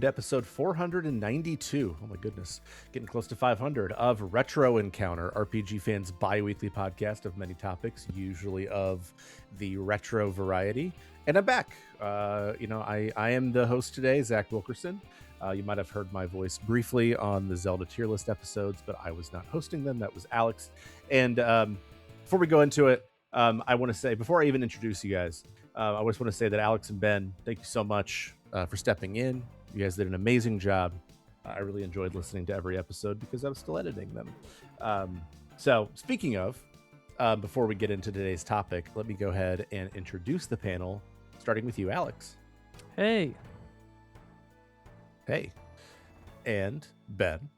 to episode 492. Oh my goodness, getting close to 500 of Retro Encounter, RPG fans' bi-weekly podcast of many topics, usually of the retro variety. And I'm back. I am the host today, Zach Wilkerson. You might have heard my voice briefly on the Zelda tier list episodes, but I was not hosting them. That was Aleks. And before we go into it, I want to say, before I even introduce you guys, I just want to say that Aleks and Ben, thank you so much for stepping in. You guys did an amazing job. I really enjoyed listening to every episode because I was still editing them. So speaking of, before we get into today's topic, let me go ahead and introduce the panel, starting with you, Aleks. Hey. Hey. And Ben.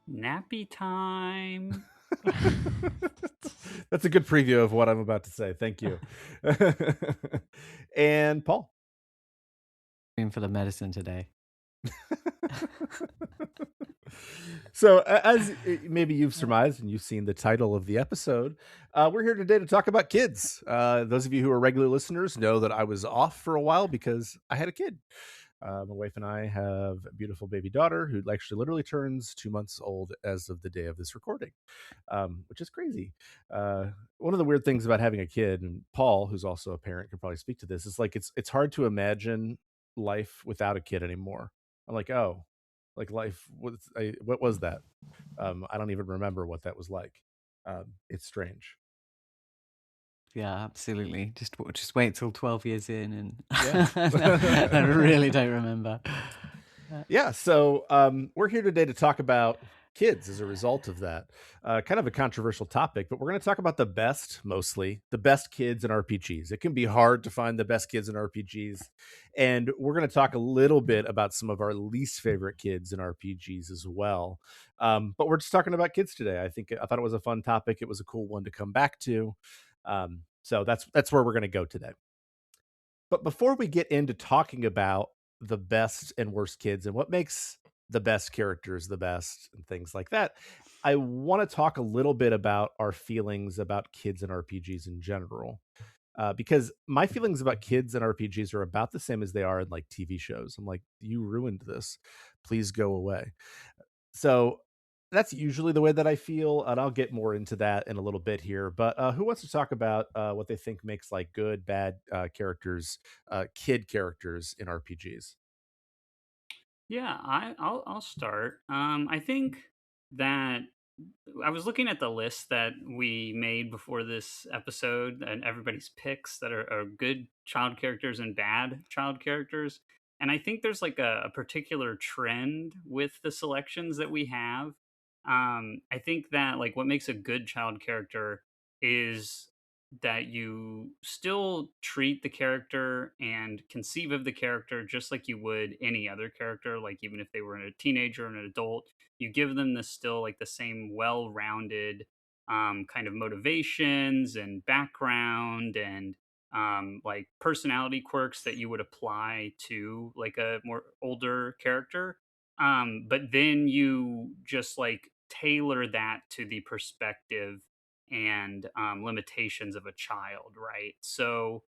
Nappy time. That's a good preview of what I'm about to say. Thank you. And Paul. In for the medicine today. So, as maybe you've surmised and you've seen the title of the episode, we're here today to talk about kids. Those of you who are regular listeners know that I was off for a while because I had a kid. My wife and I have a beautiful baby daughter who actually literally turns 2 months old as of the day of this recording, which is crazy. One of the weird things about having a kid, and Paul, who's also a parent, can probably speak to this, is like it's hard to imagine life without a kid anymore. I'm like, oh, like life, what was that? I don't even remember what that was like. It's strange. Yeah, absolutely. Just wait till 12 years in and Yeah. I really don't remember. Yeah, so we're here today to talk about kids as a result of that. Kind of a controversial topic, but we're going to talk about the best kids in RPGs. It can be hard to find the best kids in RPGs, and we're going to talk a little bit about some of our least favorite kids in RPGs as well. But we're just talking about kids today. I thought it was a fun topic. It was a cool one to come back to. So that's where we're going to go today. But before we get into talking about the best and worst kids and what makes the best characters the best and things like that, I want to talk a little bit about our feelings about kids and RPGs in general. Because my feelings about kids and RPGs are about the same as they are in like TV shows. I'm like, you ruined this. Please go away. So that's usually the way that I feel, and I'll get more into that in a little bit here. But who wants to talk about what they think makes like good, bad characters, kid characters in RPGs? Yeah, I'll start. I think that I was looking at the list that we made before this episode and everybody's picks that are good child characters and bad child characters. And I think there's like a particular trend with the selections that we have. I think that like what makes a good child character is that you still treat the character and conceive of the character just like you would any other character, like even if they were a teenager and an adult, you give them the still like the same well-rounded kind of motivations and background and like personality quirks that you would apply to like a more older character. But then you just like tailor that to the perspective and limitations of a child, right? So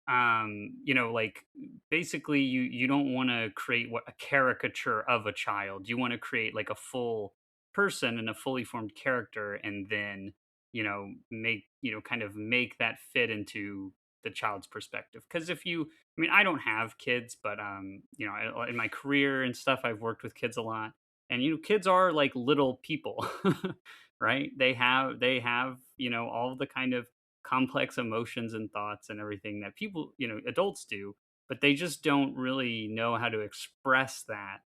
like basically you don't want to create what a caricature of a child. You want to create like a full person and a fully formed character, and then kind of make that fit into the child's perspective. Because I don't have kids, but in my career and stuff, I've worked with kids a lot, and kids are like little people. Right, they have all the kind of complex emotions and thoughts and everything that people, adults do, but they just don't really know how to express that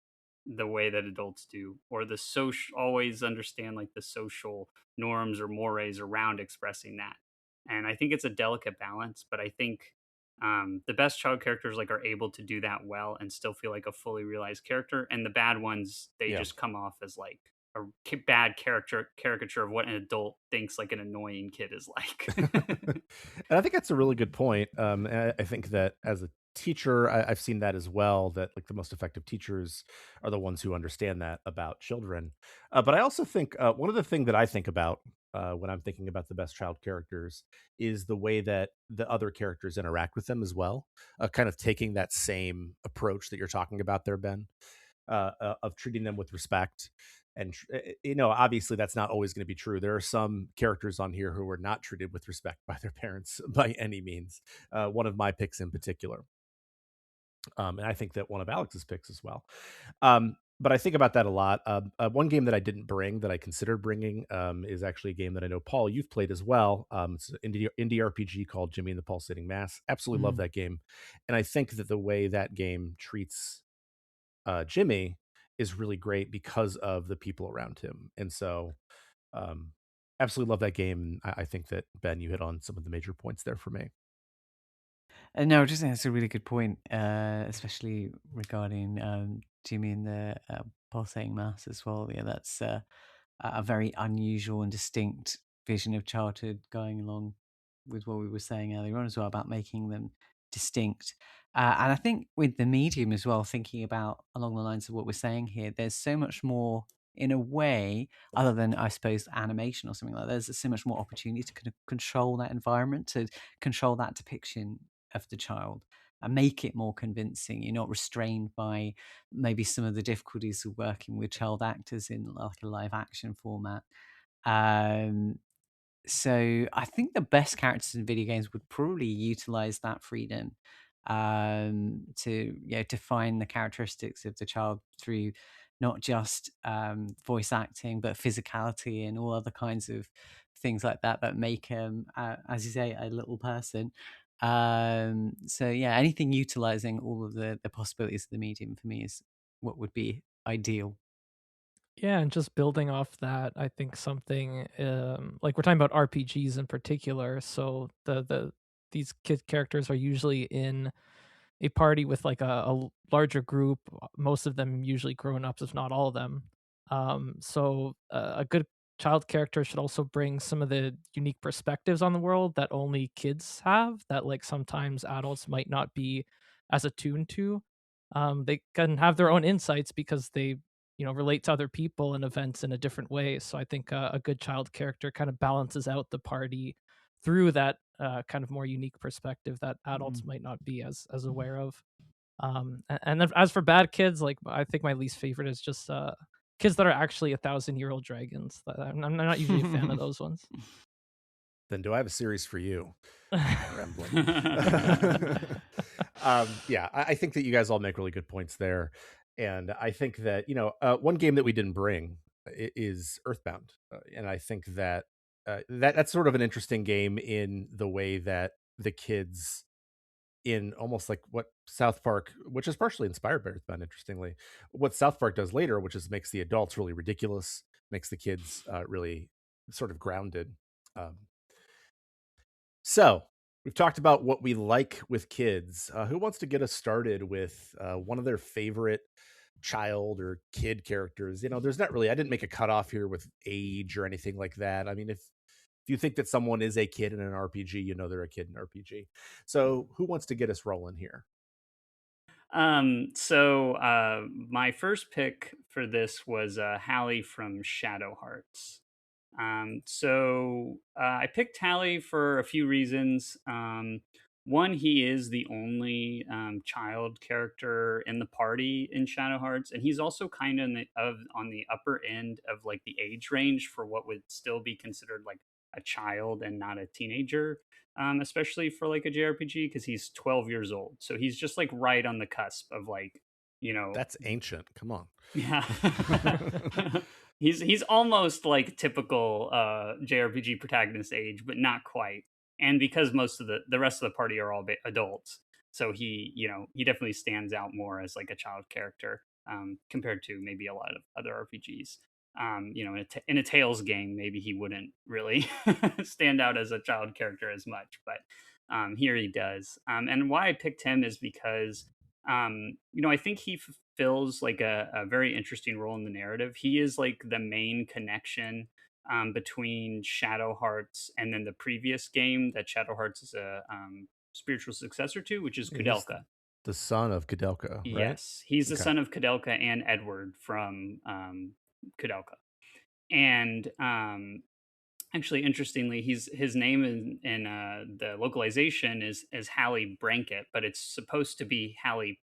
the way that adults do, or the social always understand like the social norms or mores around expressing that. And I think it's a delicate balance, but I think the best child characters like are able to do that well and still feel like a fully realized character, and the bad ones, they Yeah. just come off as like a bad caricature of what an adult thinks like an annoying kid is like. And I think that's a really good point. I think that as a teacher, I've seen that as well, that like the most effective teachers are the ones who understand that about children. But I also think one of the things that I think about when I'm thinking about the best child characters is the way that the other characters interact with them as well, kind of taking that same approach that you're talking about there, Ben. of treating them with respect. And obviously that's not always going to be true. There are some characters on here who are not treated with respect by their parents by any means. One of my picks in particular, and I think that one of Alex's picks as well. But I think about that a lot. One game that I didn't bring that I considered bringing is actually a game that I know, Paul, you've played as well. It's an indie RPG called Jimmy and the Pulsating Mass. Absolutely love Mm. that game. And I think that the way that game treats Jimmy is really great because of the people around him. And so um, absolutely love that game. I think that, Ben, you hit on some of the major points there for me. No, I just think that's a really good point, especially regarding Jimmy and the pulsating mass as well. Yeah, that's a very unusual and distinct vision of childhood, going along with what we were saying earlier on as well about making them distinct. And I think with the medium as well, thinking about along the lines of what we're saying here, there's so much more in a way, other than I suppose animation or something like that. There's so much more opportunity to kind of control that environment, to control that depiction of the child and make it more convincing. You're not restrained by maybe some of the difficulties of working with child actors in like a live action format. Um, so I think the best characters in video games would probably utilize that freedom to define the characteristics of the child through not just voice acting but physicality and all other kinds of things like that that make him, as you say, a little person. So yeah, anything utilizing all of the possibilities of the medium for me is what would be ideal. Yeah, and just building off that, I think something like we're talking about RPGs in particular. So these kid characters are usually in a party with like a larger group. Most of them usually grown ups, if not all of them. So a good child character should also bring some of the unique perspectives on the world that only kids have. That like sometimes adults might not be as attuned to. They can have their own insights because they relate to other people and events in a different way. So I think a good child character kind of balances out the party through that kind of more unique perspective that adults might not be as aware of. And then as for bad kids, like I think my least favorite is just kids that are actually 1,000-year-old dragons. I'm not usually a fan of those ones. Then do I have a series for you? Rambling. Yeah, I think that you guys all make really good points there. And I think that, one game that we didn't bring is Earthbound. And I think that that's sort of an interesting game in the way that the kids in almost like what South Park, which is partially inspired by Earthbound, interestingly, what South Park does later, which is makes the adults really ridiculous, makes the kids really sort of grounded. Um, so we've talked about what we like with kids. Who wants to get us started with one of their favorite child or kid characters? There's not really, I didn't make a cutoff here with age or anything like that. I mean, if you think that someone is a kid in an RPG, they're a kid in an RPG. So who wants to get us rolling here? My first pick for this was Hallie from Shadow Hearts. I picked Hallie for a few reasons. One, he is the only child character in the party in Shadow Hearts, and he's also kind of on the upper end of like the age range for what would still be considered like a child and not a teenager. Especially for like a JRPG because he's 12 years old, so he's just like right on the cusp of like, you know, That's ancient. Come on. yeah. He's almost like typical JRPG protagonist age, but not quite. And because most of the rest of the party are all adults, so he definitely stands out more as like a child character compared to maybe a lot of other RPGs. In a Tales game, maybe he wouldn't really stand out as a child character as much, but here he does. And why I picked him is because I think he fulfills like a very interesting role in the narrative. He is like the main connection between Shadow Hearts and then the previous game that Shadow Hearts is a spiritual successor to, which is He's Kudelka. the son of Kudelka, right? Yes, he's the Okay. son of Kudelka and Edward from Kudelka. And actually, interestingly, his name in the localization is Hallie Brankett, but it's supposed to be Hallie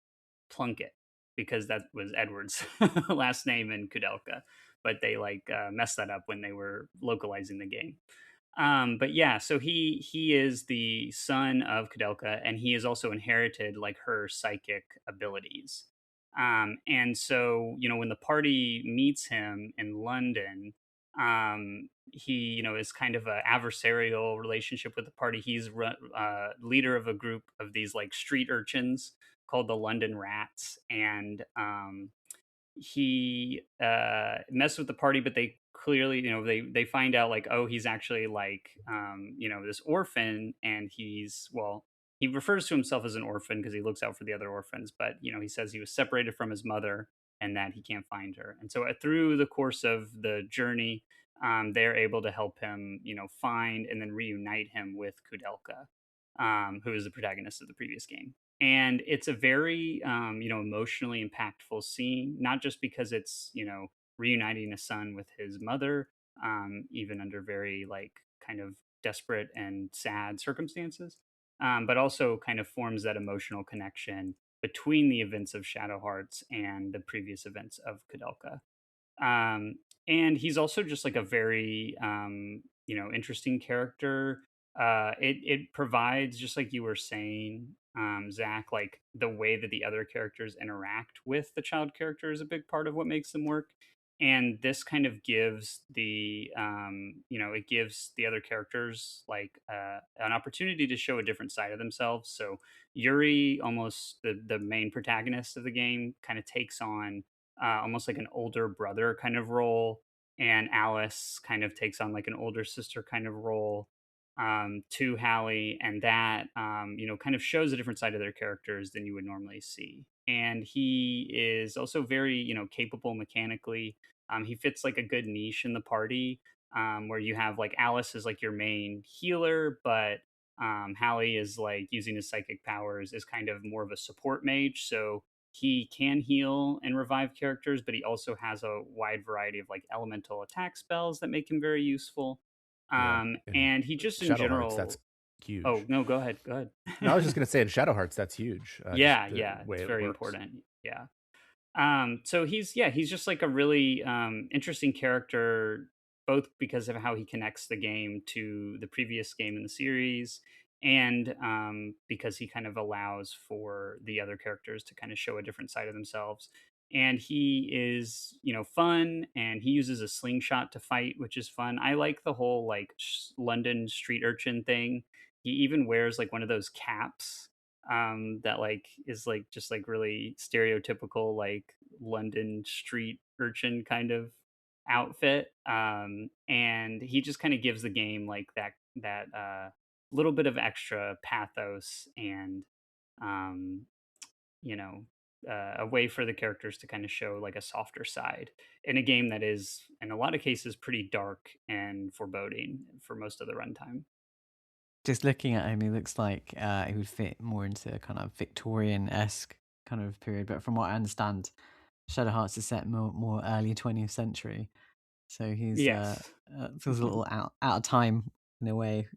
Plunkett. because that was Edward's last name in Kudelka, but they like messed that up when they were localizing the game. But yeah, so he is the son of Kudelka, and he has also inherited like her psychic abilities. And so when the party meets him in London, he is kind of a adversarial relationship with the party. He's leader of a group of these like street urchins called the London Rats, and he messed with the party, but they clearly they find out like, oh, he's actually like this orphan, and he refers to himself as an orphan because he looks out for the other orphans, but he says he was separated from his mother and that he can't find her. And so through the course of the journey, they're able to help him find and then reunite him with Kudelka, who is the protagonist of the previous game. And it's a very emotionally impactful scene, not just because it's reuniting a son with his mother, even under very like kind of desperate and sad circumstances, but also kind of forms that emotional connection between the events of Shadow Hearts and the previous events of Kudelka. And he's also just like a very interesting character. It provides, just like you were saying, Zach, like the way that the other characters interact with the child character is a big part of what makes them work. And this kind of gives it gives the other characters like an opportunity to show a different side of themselves. So Yuri, almost the main protagonist of the game, kind of takes on almost like an older brother kind of role, and Alice kind of takes on like an older sister kind of role to Hallie, and that kind of shows a different side of their characters than you would normally see. And he is also very capable mechanically. He fits like a good niche in the party, where you have like Alice is like your main healer, but Hallie is like using his psychic powers as kind of more of a support mage. So he can heal and revive characters, but he also has a wide variety of like elemental attack spells that make him very useful. Yeah, And he just in Shadow Hearts, that's general. huge. Oh no, go ahead. Go ahead. No, I was just gonna say in Shadow Hearts, that's huge. Yeah, just the yeah, way it's it very works. important. Yeah. So he's just like a really interesting character, both because of how he connects the game to the previous game in the series, and because he kind of allows for the other characters to kind of show a different side of themselves. And he is, fun, and he uses a slingshot to fight, which is fun. I like the whole like London street urchin thing. He even wears like one of those caps that like is like just like really stereotypical like London street urchin kind of outfit, and he just kind of gives the game like that little bit of extra pathos and um you know a way for the characters to kind of show like a softer side in a game that is in a lot of cases pretty dark and foreboding for most of the runtime. Just looking at him, he looks like he would fit more into a kind of Victorian-esque kind of period. But from what I understand, Shadow Hearts is set more early 20th century. So he's Yes. feels a little out of time in a way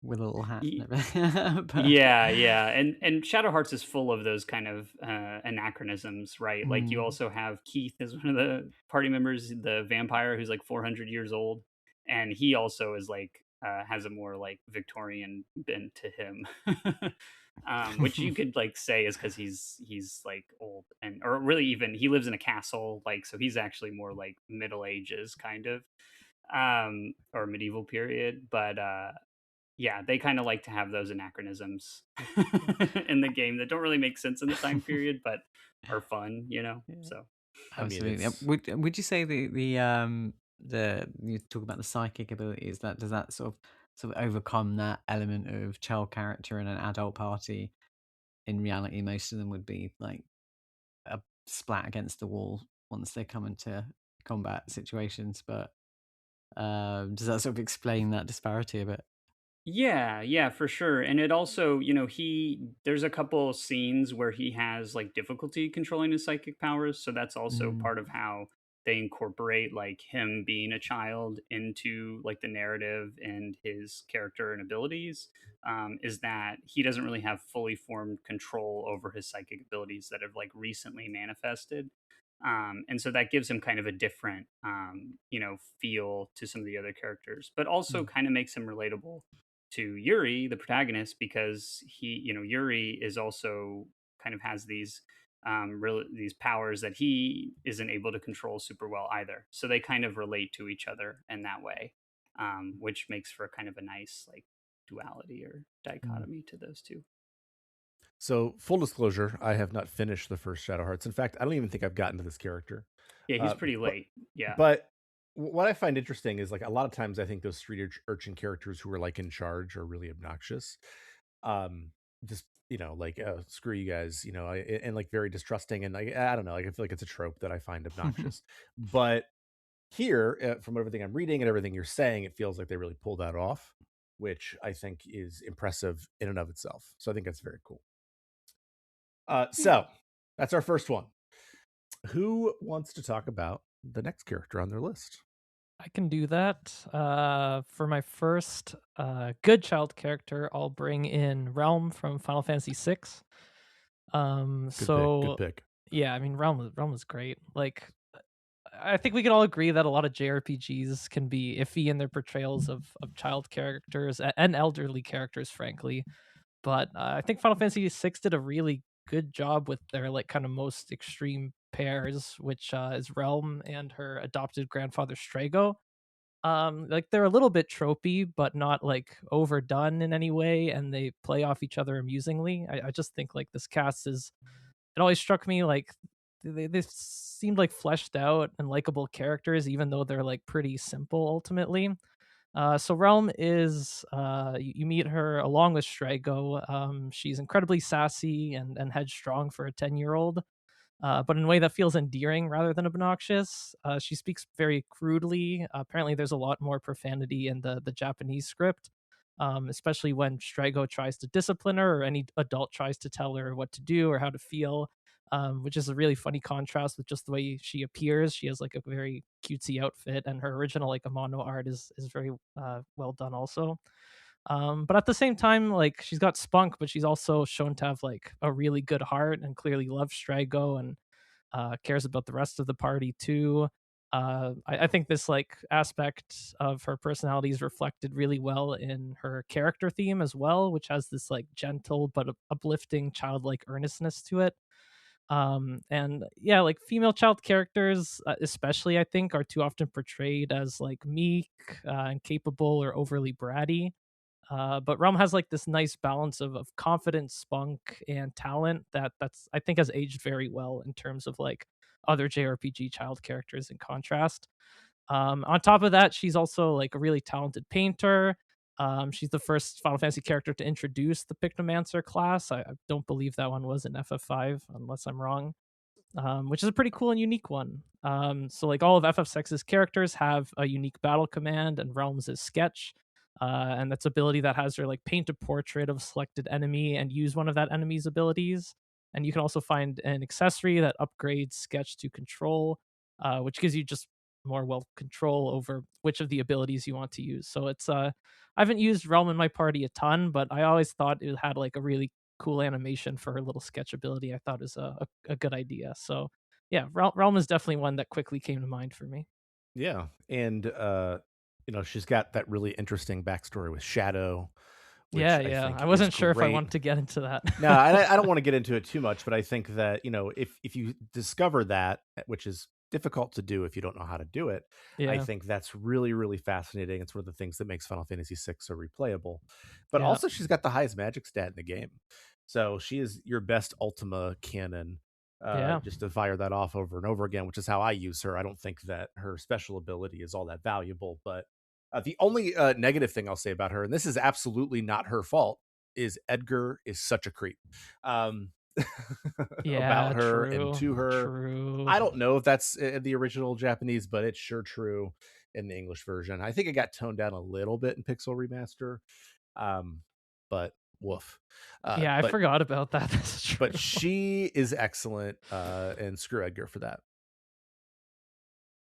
with a little hat. Ye- And everything. But, yeah, and Shadow Hearts is full of those kind of anachronisms, right? Like you also have Keith as one of the party members, the vampire who's like 400 years old, and he also is like has a more like Victorian bent to him. Which you could like say is because he's like old, and or really even he lives in a castle, like, so he's actually more like Middle Ages kind of, or medieval period. But yeah, they kind of like to have those anachronisms in the game that don't really make sense in the time period, but are fun, Yeah. So Absolutely. Would you say the you talk about the psychic abilities, that does that sort of overcome that element of child character in an adult party? In reality, most of them would be like a splat against the wall once they come into combat situations. But does that sort of explain that disparity a bit? yeah, for sure. And it also, there's a couple scenes where he has like difficulty controlling his psychic powers, so that's also Mm. part of how they incorporate like him being a child into like the narrative and his character and abilities, is that he doesn't really have fully formed control over his psychic abilities that have like recently manifested. And so that gives him kind of a different, feel to some of the other characters, but also kind of makes him relatable to Yuri, the protagonist, because Yuri is also kind of has these powers that he isn't able to control super well either. So they kind of relate to each other in that way, which makes for kind of a nice like duality or dichotomy to those two. So, full disclosure, I have not finished the first Shadow Hearts. In fact, I don't even think I've gotten to this character. Yeah, he's pretty late. Yeah. But what I find interesting is like a lot of times I think those street urchin characters who are like in charge are really obnoxious. Just like screw you guys, and like very distrusting, and like I don't know, like I feel like it's a trope that I find obnoxious. But here, from everything I'm reading and everything you're saying, it feels like they really pulled that off, which I think is impressive in and of itself. So I think that's very cool. So that's our first one. Who wants to talk about the next character on their list? I can do that. For my first good child character, I'll bring in Realm from Final Fantasy VI. Good pick. Yeah, I mean, Realm is great. Like, I think we can all agree that a lot of JRPGs can be iffy in their portrayals of child characters and elderly characters, frankly. But I think Final Fantasy VI did a really good job with their like kind of most extreme pairs, which is Realm and her adopted grandfather Strago. Like they're a little bit tropey, but not like overdone in any way, and they play off each other amusingly. I just think like this cast is. It always struck me like they seemed like fleshed out and likable characters, even though they're like pretty simple ultimately. So Realm is you meet her along with Strago. She's incredibly sassy and headstrong for a 10-year-old, but in a way that feels endearing rather than obnoxious. She speaks very crudely. Apparently, there's a lot more profanity in the Japanese script, especially when Strago tries to discipline her or any adult tries to tell her what to do or how to feel. Which is a really funny contrast with just the way she appears. She has like a very cutesy outfit, and her original like Amano art is very well done also. But at the same time, like she's got spunk, but she's also shown to have like a really good heart and clearly loves Strago and cares about the rest of the party too. I think this like aspect of her personality is reflected really well in her character theme as well, which has this like gentle but uplifting childlike earnestness to it. And yeah, like female child characters especially I think are too often portrayed as like meek and capable or overly bratty. But Realm has like this nice balance of confidence, spunk, and talent that's I think has aged very well in terms of like other JRPG child characters in contrast. On top of that, she's also like a really talented painter. She's the first Final Fantasy character to introduce the Pictomancer class. I don't believe that one was in FF5, unless I'm wrong. Which is a pretty cool and unique one. So like all of FF6's characters have a unique battle command, and Realms is Sketch. And that's ability that has her like paint a portrait of a selected enemy and use one of that enemy's abilities. And you can also find an accessory that upgrades Sketch to Control, which gives you just more control over which of the abilities you want to use. So it's I haven't used Realm in my party a ton, but I always thought it had like a really cool animation for her little sketch ability. I thought is a good idea. So yeah, Realm is definitely one that quickly came to mind for me. Yeah, and she's got that really interesting backstory with Shadow. Which Yeah. I wasn't sure if I wanted to get into that. No, I don't want to get into it too much, but I think that if you discover that, which is difficult to do if you don't know how to do it, I think that's really, really fascinating. It's one of the things that makes Final Fantasy VI so replayable. But also, she's got the highest magic stat in the game, so she is your best Ultima canon. Just to fire that off over and over again, which is how I use her. I don't think that her special ability is all that valuable, but the only negative thing I'll say about her, and this is absolutely not her fault, is Edgar is such a creep. About her and to her. True. I don't know if that's the original Japanese, but it's sure true in the English version. I think it got toned down a little bit in Pixel Remaster, but woof. I forgot about that. That's true. But she is excellent, and screw Edgar for that.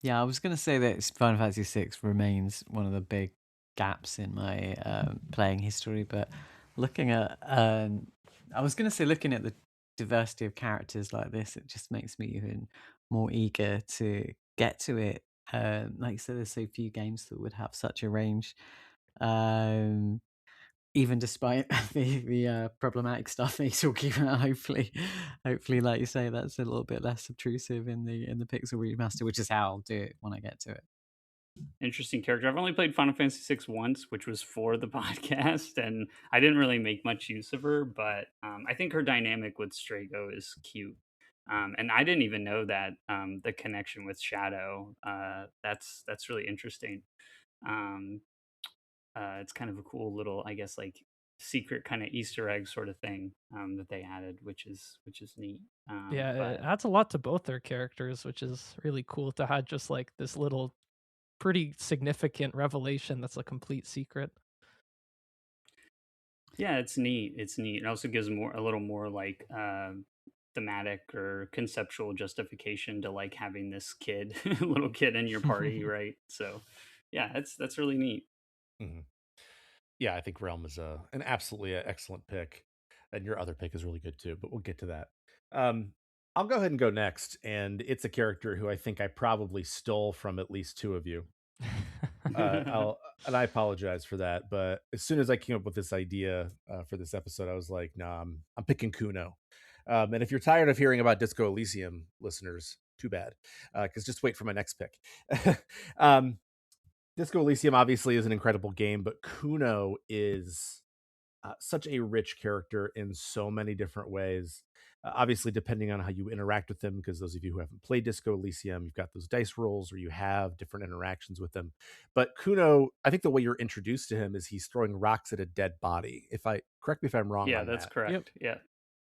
Yeah, I was going to say that Final Fantasy VI remains one of the big gaps in my playing history, but looking at, I was going to say, looking at the diversity of characters like this, it just makes me even more eager to get to it. Like you said, there's so few games that would have such a range. Um, even despite the problematic stuff that you're talking about, hopefully, like you say, that's a little bit less obtrusive in the Pixel remaster, which is how I'll do it when I get to it. Interesting character. I've only played Final Fantasy VI once, which was for the podcast, and I didn't really make much use of her. But I think her dynamic with Strago is cute, and I didn't even know that the connection with Shadow. That's really interesting. Um, it's kind of a cool little, I guess, like secret kind of Easter egg sort of thing that they added, which is neat. Yeah, it But adds a lot to both their characters, which is really cool to have just like this little pretty significant revelation that's a complete secret. yeah, it's neat. It's neat. It also gives a little more like thematic or conceptual justification to like having this kid, little kid in your party, right? So, yeah, that's really neat. Mhm. Yeah, I think Realm is an absolutely excellent pick, and your other pick is really good too. But we'll get to that. Um, I'll go ahead and go next, and it's a character who I think I probably stole from at least two of you. I'll and I apologize for that, but as soon as I came up with this idea for this episode, I was like, "No, I'm picking Cuno." And if you're tired of hearing about Disco Elysium, listeners, too bad, because just wait for my next pick. um, Disco Elysium obviously is an incredible game, but Cuno is such a rich character in so many different ways. Obviously, depending on how you interact with them, because those of you who haven't played Disco Elysium, you've got those dice rolls where you have different interactions with them. But Kuno, I think the way you're introduced to him is he's throwing rocks at a dead body. If I correct me if I'm wrong Yeah, on that's that. Yep. correct. Yeah.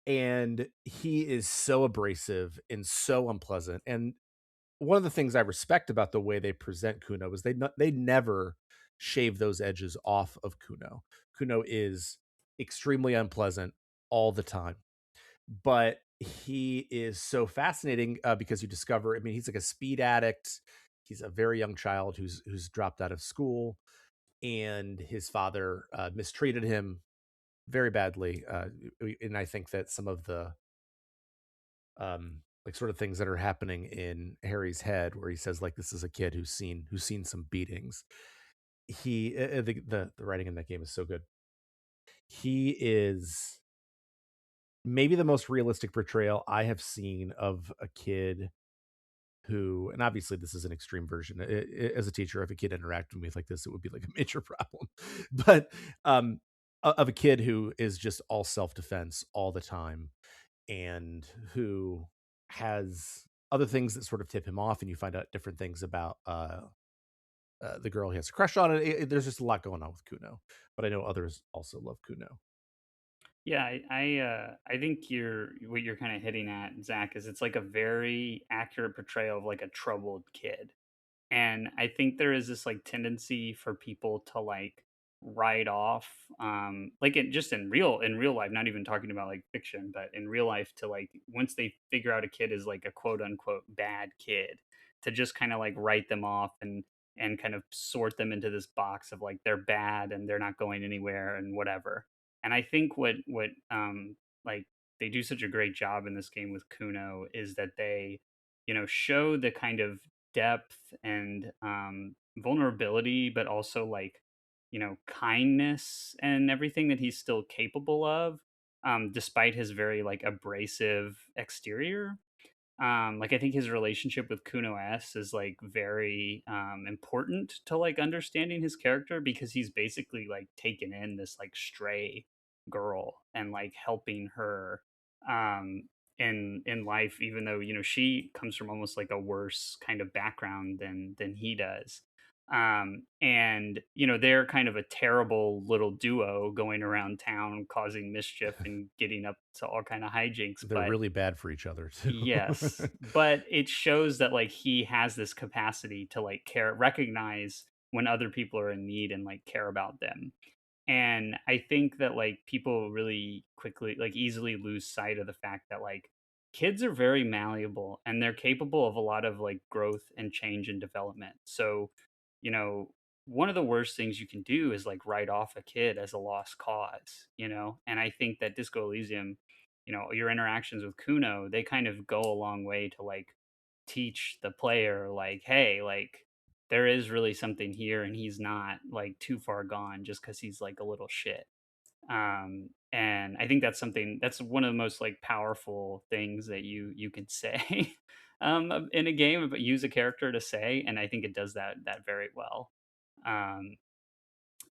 And he is so abrasive and so unpleasant. And one of the things I respect about the way they present Kuno is they never shave those edges off of Kuno. Kuno is extremely unpleasant all the time, but he is so fascinating because you discover. I mean, he's like a speed addict. He's a very young child who's dropped out of school, and his father mistreated him very badly. And I think that some of the like sort of things that are happening in Harry's head where he says like this is a kid who's seen some beatings. The writing in that game is so good. He is maybe the most realistic portrayal I have seen of a kid who, and obviously this is an extreme version. As a teacher, if a kid interacted with me like this, it would be like a major problem. But of a kid who is just all self defense all the time, and who has other things that sort of tip him off, and you find out different things about the girl he has a crush on. There's just a lot going on with Kuno, but I know others also love Kuno. Yeah, I think what you're kind of hitting at, Zach, is it's like a very accurate portrayal of like a troubled kid. And I think there is this like tendency for people to like write off like it just in real life, not even talking about like fiction, but in real life, to like once they figure out a kid is like a quote unquote bad kid, to just kind of like write them off and kind of sort them into this box of like they're bad and they're not going anywhere and whatever. And I think what like they do such a great job in this game with Kuno is that they, show the kind of depth and vulnerability, but also like, kindness and everything that he's still capable of, despite his very like abrasive exterior. Like I think his relationship with Kuno S is like very important to like understanding his character, because he's basically like taken in this like stray girl and like helping her um in life, even though she comes from almost like a worse kind of background than he does. And they're kind of a terrible little duo going around town causing mischief and getting up to all kind of hijinks, They're but really bad for each other too. yes, but it shows that like he has this capacity to like recognize when other people are in need and like care about them. And I think that like people really quickly like easily lose sight of the fact that like kids are very malleable and they're capable of a lot of like growth and change and development. So, you know, one of the worst things you can do is like write off a kid as a lost cause, you know? And I think that Disco Elysium, you know, your interactions with Kuno, they kind of go a long way to like teach the player, like, hey, like, there is really something here and he's not like too far gone just because he's like a little shit. And I think that's one of the most like powerful things that you can say in a game, but use a character to say, and I think it does that very well. um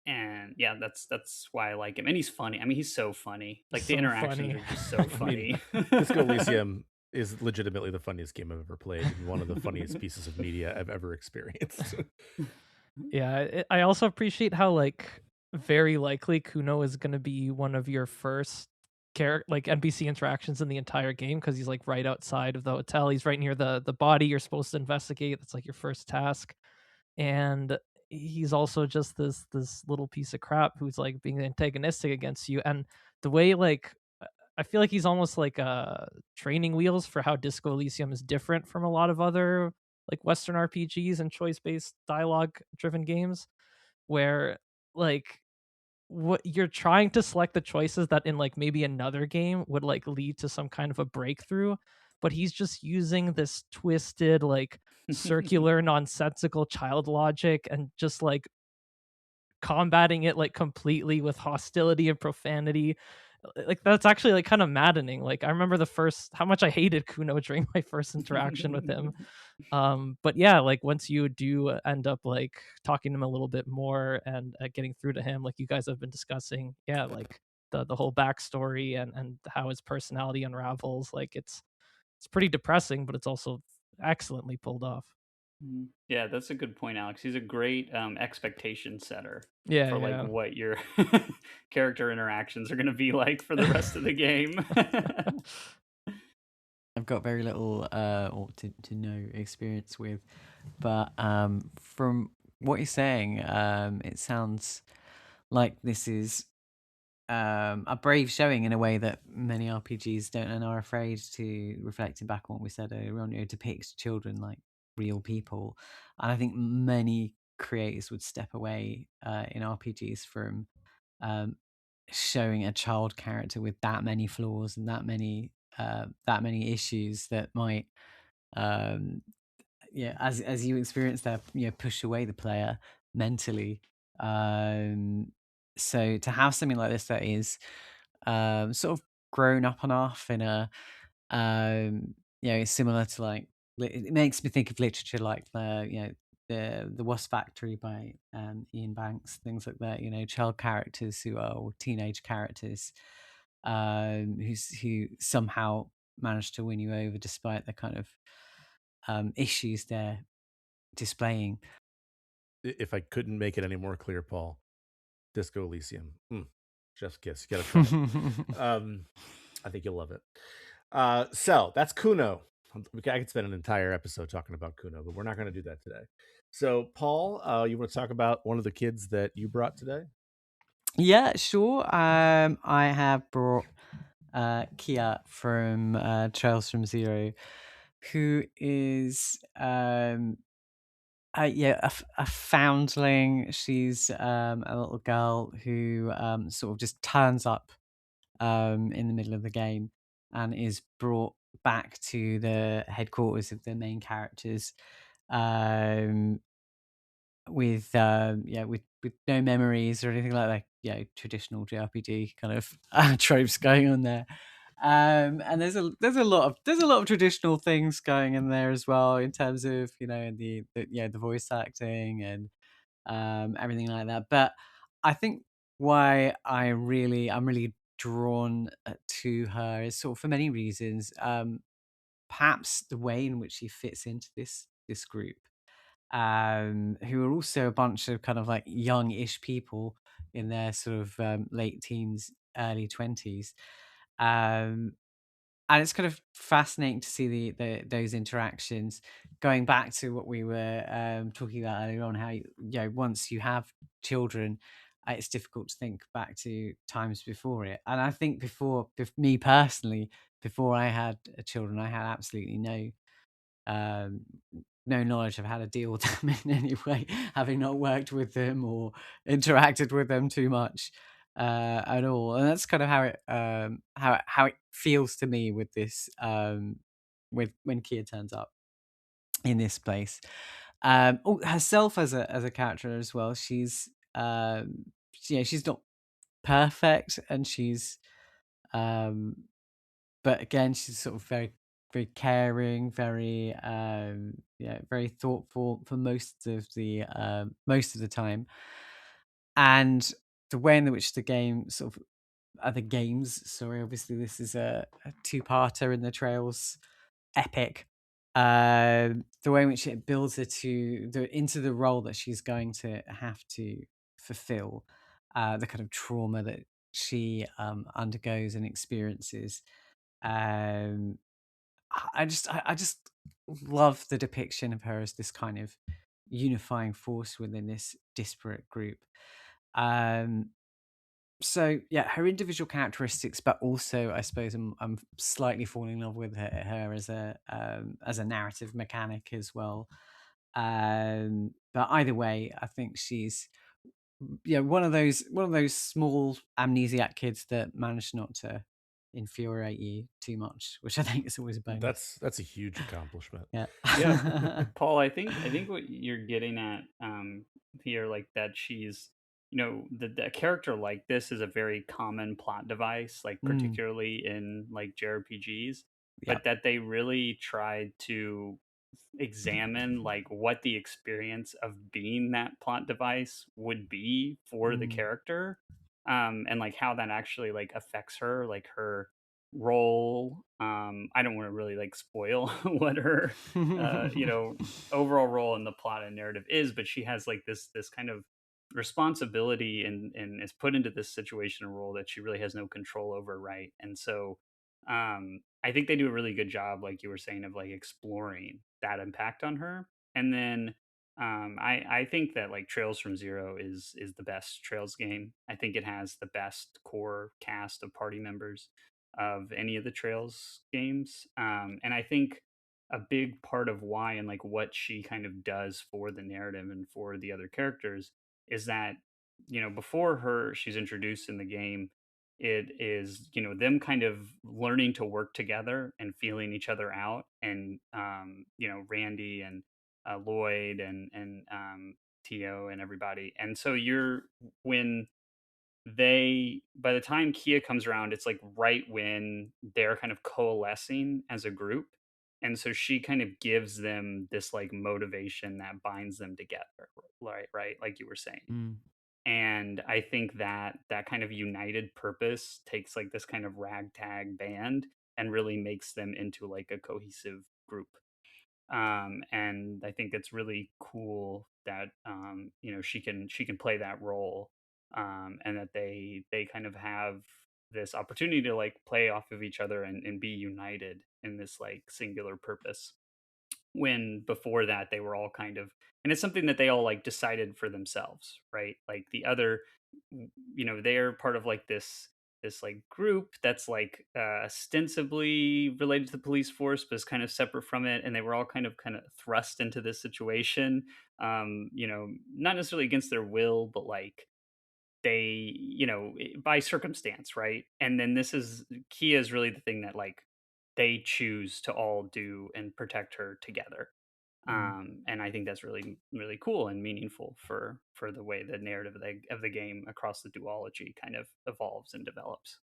and yeah, that's why I like him, and he's funny. I mean, he's so funny. Like the So interactions funny. are just so I mean, funny. Disco Elysium is legitimately the funniest game I've ever played and one of the funniest pieces of media I've ever experienced. Yeah, I also appreciate how like very likely Kuno is going to be one of your first like NPC interactions in the entire game, because he's like right outside of the hotel. He's right near the body you're supposed to investigate. That's like your first task. And he's also just this little piece of crap who's like being antagonistic against you. And the way like I feel like he's almost like training wheels for how Disco Elysium is different from a lot of other like Western RPGs and choice-based dialogue-driven games, where like what you're trying to select the choices that in like maybe another game would like lead to some kind of a breakthrough, but he's just using this twisted like circular nonsensical child logic and just like combating it like completely with hostility and profanity. Like that's actually like kind of maddening. Like I remember the first how much I hated Kuno during my first interaction with him. But yeah, like once you do end up like talking to him a little bit more and getting through to him, like you guys have been discussing, yeah, like the whole backstory and how his personality unravels, like it's pretty depressing, but it's also excellently pulled off. Yeah, that's a good point, Alex. He's a great expectation setter Yeah, for like yeah. what your character interactions are going to be like for the rest of the game. I've got very little or to no experience with, but from what you're saying, it sounds like this is a brave showing in a way that many RPGs don't and are afraid to, reflecting back on what we said earlier on, depict children like real people. And I think many creators would step away in RPGs from um, showing a child character with that many flaws and that many issues that might yeah, as you experience that, push away the player mentally. So to have something like this that is sort of grown up enough in a similar to like, it makes me think of literature like the Wasp Factory by Ian Banks, things like that. Child characters who are, or teenage characters who somehow manage to win you over despite the kind of issues they're displaying. If I couldn't make it any more clear, Paul, Disco Elysium, chef's kiss. You gotta try it. I think you'll love it. So that's Kuno. I could spend an entire episode talking about Kuno, but we're not going to do that today. So, Paul, you want to talk about one of the kids that you brought today? Yeah, sure. I have brought Kia from Trails from Zero, who is a foundling. She's a little girl who sort of just turns up in the middle of the game and is brought back to the headquarters of the main characters with with no memories or anything like that. Traditional JRPG kind of tropes going on there. And there's a lot of traditional things going in there as well, in terms of the voice acting and everything like that. But I think why I'm really drawn to her is sort of for many reasons. Perhaps the way in which she fits into this group, who are also a bunch of kind of like young-ish people in their sort of late teens, early 20s. And it's kind of fascinating to see those interactions, going back to what we were talking about earlier on, how once you have children, it's difficult to think back to times before it. And I think before me personally, before I had children, I had absolutely no knowledge of how to deal with them in any way, having not worked with them or interacted with them too much at all. And that's kind of how it feels to me with this with when Kia turns up in this place. Herself as a character as well, she's she's not perfect, and she's but again, she's sort of very very caring, very very thoughtful for most of the time. And the way in which the game sort of other games, sorry, obviously this is a two-parter in the Trails epic. The way in which it builds her into the role that she's going to have to fulfill, the kind of trauma that she undergoes and experiences. I just love the depiction of her as this kind of unifying force within this disparate group. So yeah, her individual characteristics, but also I suppose I'm slightly falling in love with her as a narrative mechanic as well. But either way, I think she's one of those small amnesiac kids that manage not to infuriate you too much, which I think is always a bonus. That's a huge accomplishment. Yeah. Paul, I think what you're getting at here, like that she's, the character like this is a very common plot device, like particularly in like JRPGs, but that they really tried to examine like what the experience of being that plot device would be for the character, and like how that actually like affects her, like her role. I don't want to really like spoil what her overall role in the plot and narrative is, but she has like this kind of responsibility and is put into this situation and role that she really has no control over, right? And so I think they do a really good job, like you were saying, of like exploring that impact on her. And then I think that like Trails from Zero is the best Trails game. I think it has the best core cast of party members of any of the Trails games. And I think a big part of why and like what she kind of does for the narrative and for the other characters is that, before she's introduced in the game, it is, them kind of learning to work together and feeling each other out. And Randy and Lloyd and Tio and everybody. And so when by the time Kia comes around, it's like right when they're kind of coalescing as a group. And so she kind of gives them this like motivation that binds them together, right, like you were saying. And I think that kind of united purpose takes like this kind of ragtag band and really makes them into like a cohesive group. And I think it's really cool that she can play that role, and that they kind of have this opportunity to like play off of each other and be united in this like singular purpose, when before that they were all kind of, and it's something that they all like decided for themselves, right? Like the other, they're part of like this like group that's like ostensibly related to the police force but is kind of separate from it, and they were all kind of thrust into this situation, not necessarily against their will, but like they, by circumstance, right? And then Kia is really the thing that like they choose to all do and protect her together. And I think that's really really cool and meaningful for the way the narrative of the game across the duology kind of evolves and develops.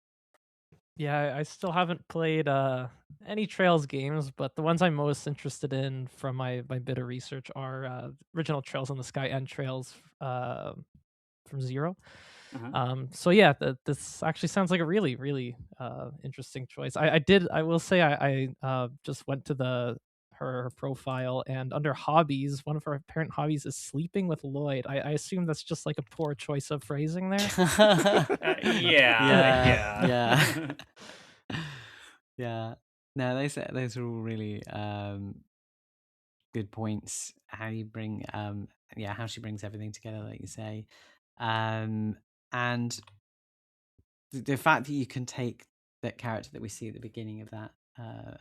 Yeah, I still haven't played any Trails games, but the ones I'm most interested in from my bit of research are original Trails in the Sky and Trails from Zero. So yeah, this actually sounds like a really really interesting choice. I will say I just went to her profile, and under hobbies, one of her apparent hobbies is sleeping with Lloyd. I assume that's just like a poor choice of phrasing there. Yeah. Yeah. No, those are all really good points. How you bring how she brings everything together, like you say. and the fact that you can take that character that we see at the beginning of that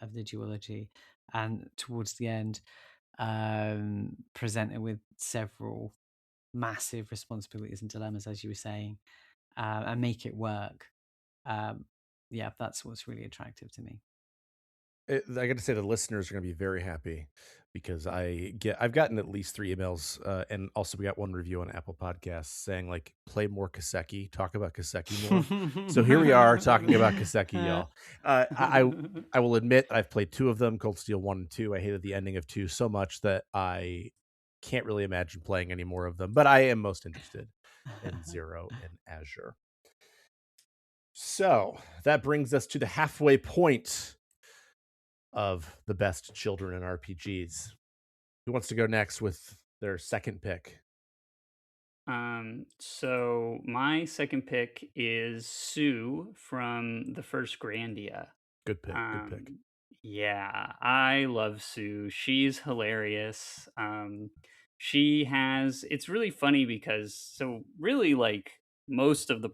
of the duology, and towards the end, present it with several massive responsibilities and dilemmas, as you were saying, and make it work. Yeah, that's what's really attractive to me. I got to say the listeners are going to be very happy because I've gotten at least 3 emails, and also we got one review on Apple Podcasts saying like play more Kaseki, talk about Kaseki more. So here we are talking about Kaseki, y'all. I will admit I've played 2 of them, Cold Steel 1 and 2. I hated the ending of 2 so much that I can't really imagine playing any more of them, but I am most interested in 0 and Azure. So that brings us to the halfway point of the best children in RPGs. Who wants to go next with their second pick? So my second pick is Sue from the first Grandia. Good pick. Good pick. Yeah, I love Sue. She's hilarious. It's really funny because so really like most of the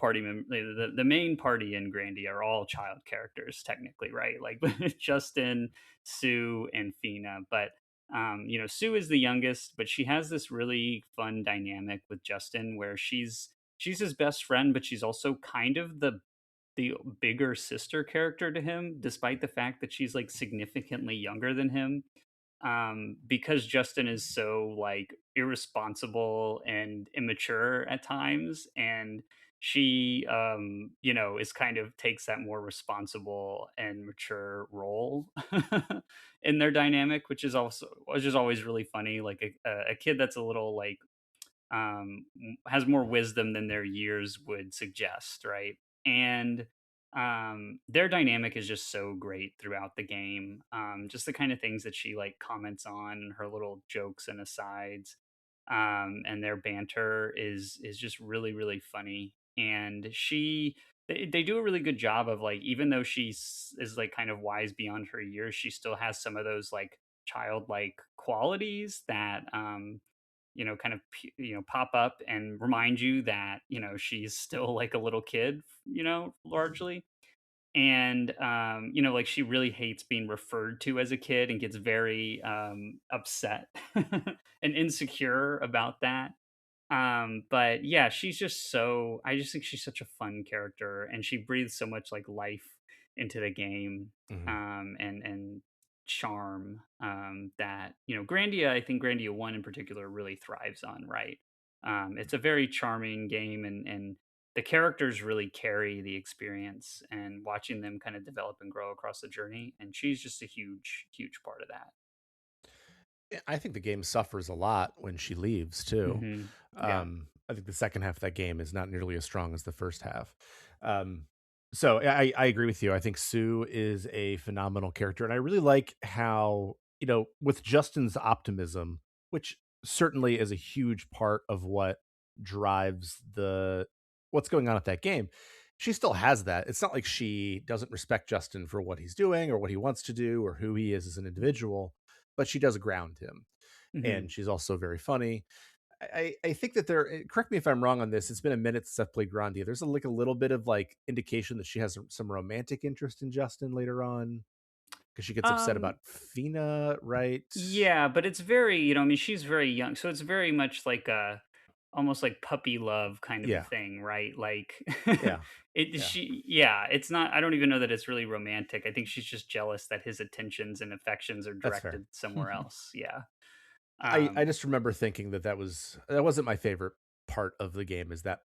the main party in Grandia are all child characters technically, right? Like Justin, Sue, and Fina. But Sue is the youngest, but she has this really fun dynamic with Justin where she's his best friend, but she's also kind of the bigger sister character to him, despite the fact that she's like significantly younger than him. Because Justin is so like irresponsible and immature at times, and she, is kind of takes that more responsible and mature role in their dynamic, which is always really funny. Like a kid that's a little like has more wisdom than their years would suggest, right? And their dynamic is just so great throughout the game. Just the kind of things that she like comments on, her little jokes and asides, and their banter is just really really funny. And they do a really good job of like, even though is like kind of wise beyond her years, she still has some of those like childlike qualities that kind of pop up and remind you that she's still like a little kid, largely. And like she really hates being referred to as a kid and gets very upset and insecure about that. But yeah, I just think she's such a fun character, and she breathes so much like life into the game, and charm, that Grandia, I think Grandia 1 in particular really thrives on, right? It's a very charming game, and the characters really carry the experience, and watching them kind of develop and grow across the journey, and she's just a huge huge part of that. I think the game suffers a lot when she leaves too. Yeah. I think the second half of that game is not nearly as strong as the first half. So I agree with you. I think Sue is a phenomenal character, and I really like how with Justin's optimism, which certainly is a huge part of what drives what's going on at that game. She still has that. It's not like she doesn't respect Justin for what he's doing or what he wants to do or who he is as an individual, but she does ground him. Hmm. And she's also very funny. I think that correct me if I'm wrong on this. It's been a minute since I've played Grandia. There's like a little bit of like indication that she has some romantic interest in Justin later on because she gets upset um about Fina, right? Yeah, but it's very, I mean, she's very young, so it's very much like a almost like puppy love kind of a Yeah. thing, right? Like Yeah. it's not, I don't even know that it's really romantic. I think she's just jealous that his attentions and affections are That's fair. directed somewhere else. Yeah. I Um just remember thinking that wasn't my favorite part of the game is that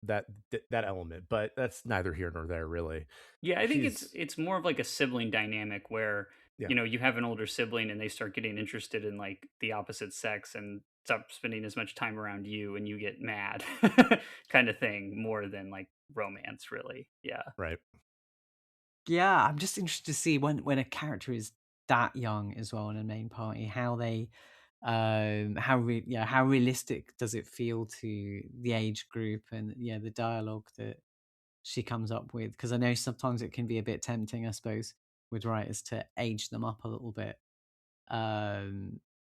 element, but that's neither here nor there really. Yeah, I think She's it's more of like a sibling dynamic where yeah, you have an older sibling and they start getting interested in like the opposite sex and stop spending as much time around you, and you get mad, kind of thing, more than like romance, really. Yeah. right. Yeah, I'm just interested to see when a character is that young as well in a main party, how they how realistic does it feel to the age group, and the dialogue that she comes up with, because I know sometimes it can be a bit tempting, I suppose, with writers to age them up a little bit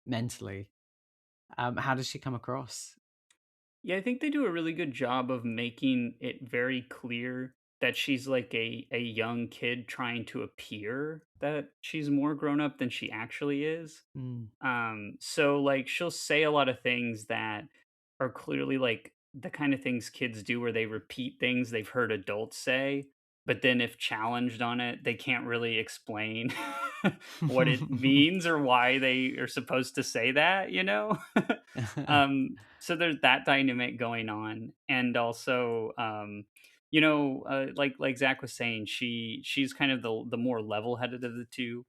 mentally. How does she come across? Yeah, I think they do a really good job of making it very clear that she's like a young kid trying to appear that she's more grown up than she actually is. Mm. So like she'll say a lot of things that are clearly like the kind of things kids do where they repeat things they've heard adults say, but then if challenged on it, they can't really explain what it means or why they are supposed to say that, you know? So there's that dynamic going on. And also like Zach was saying, she's kind of the more level-headed of the two,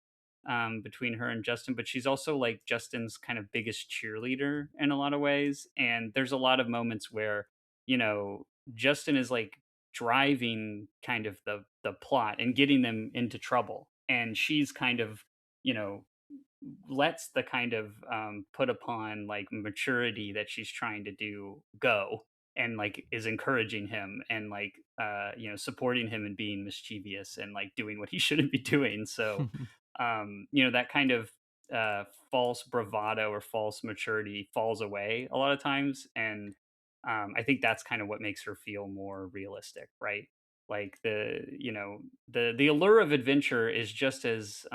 between her and Justin, but she's also like Justin's kind of biggest cheerleader in a lot of ways. And there's a lot of moments where, you know, Justin is like driving kind of the plot and getting them into trouble. And she's kind of, you know, lets the kind of put upon like maturity that she's trying to do go, and like is encouraging him and like supporting him and being mischievous and like doing what he shouldn't be doing. So that kind of false bravado or false maturity falls away a lot of times. And I think that's kind of what makes her feel more realistic, right? Like the allure of adventure is just as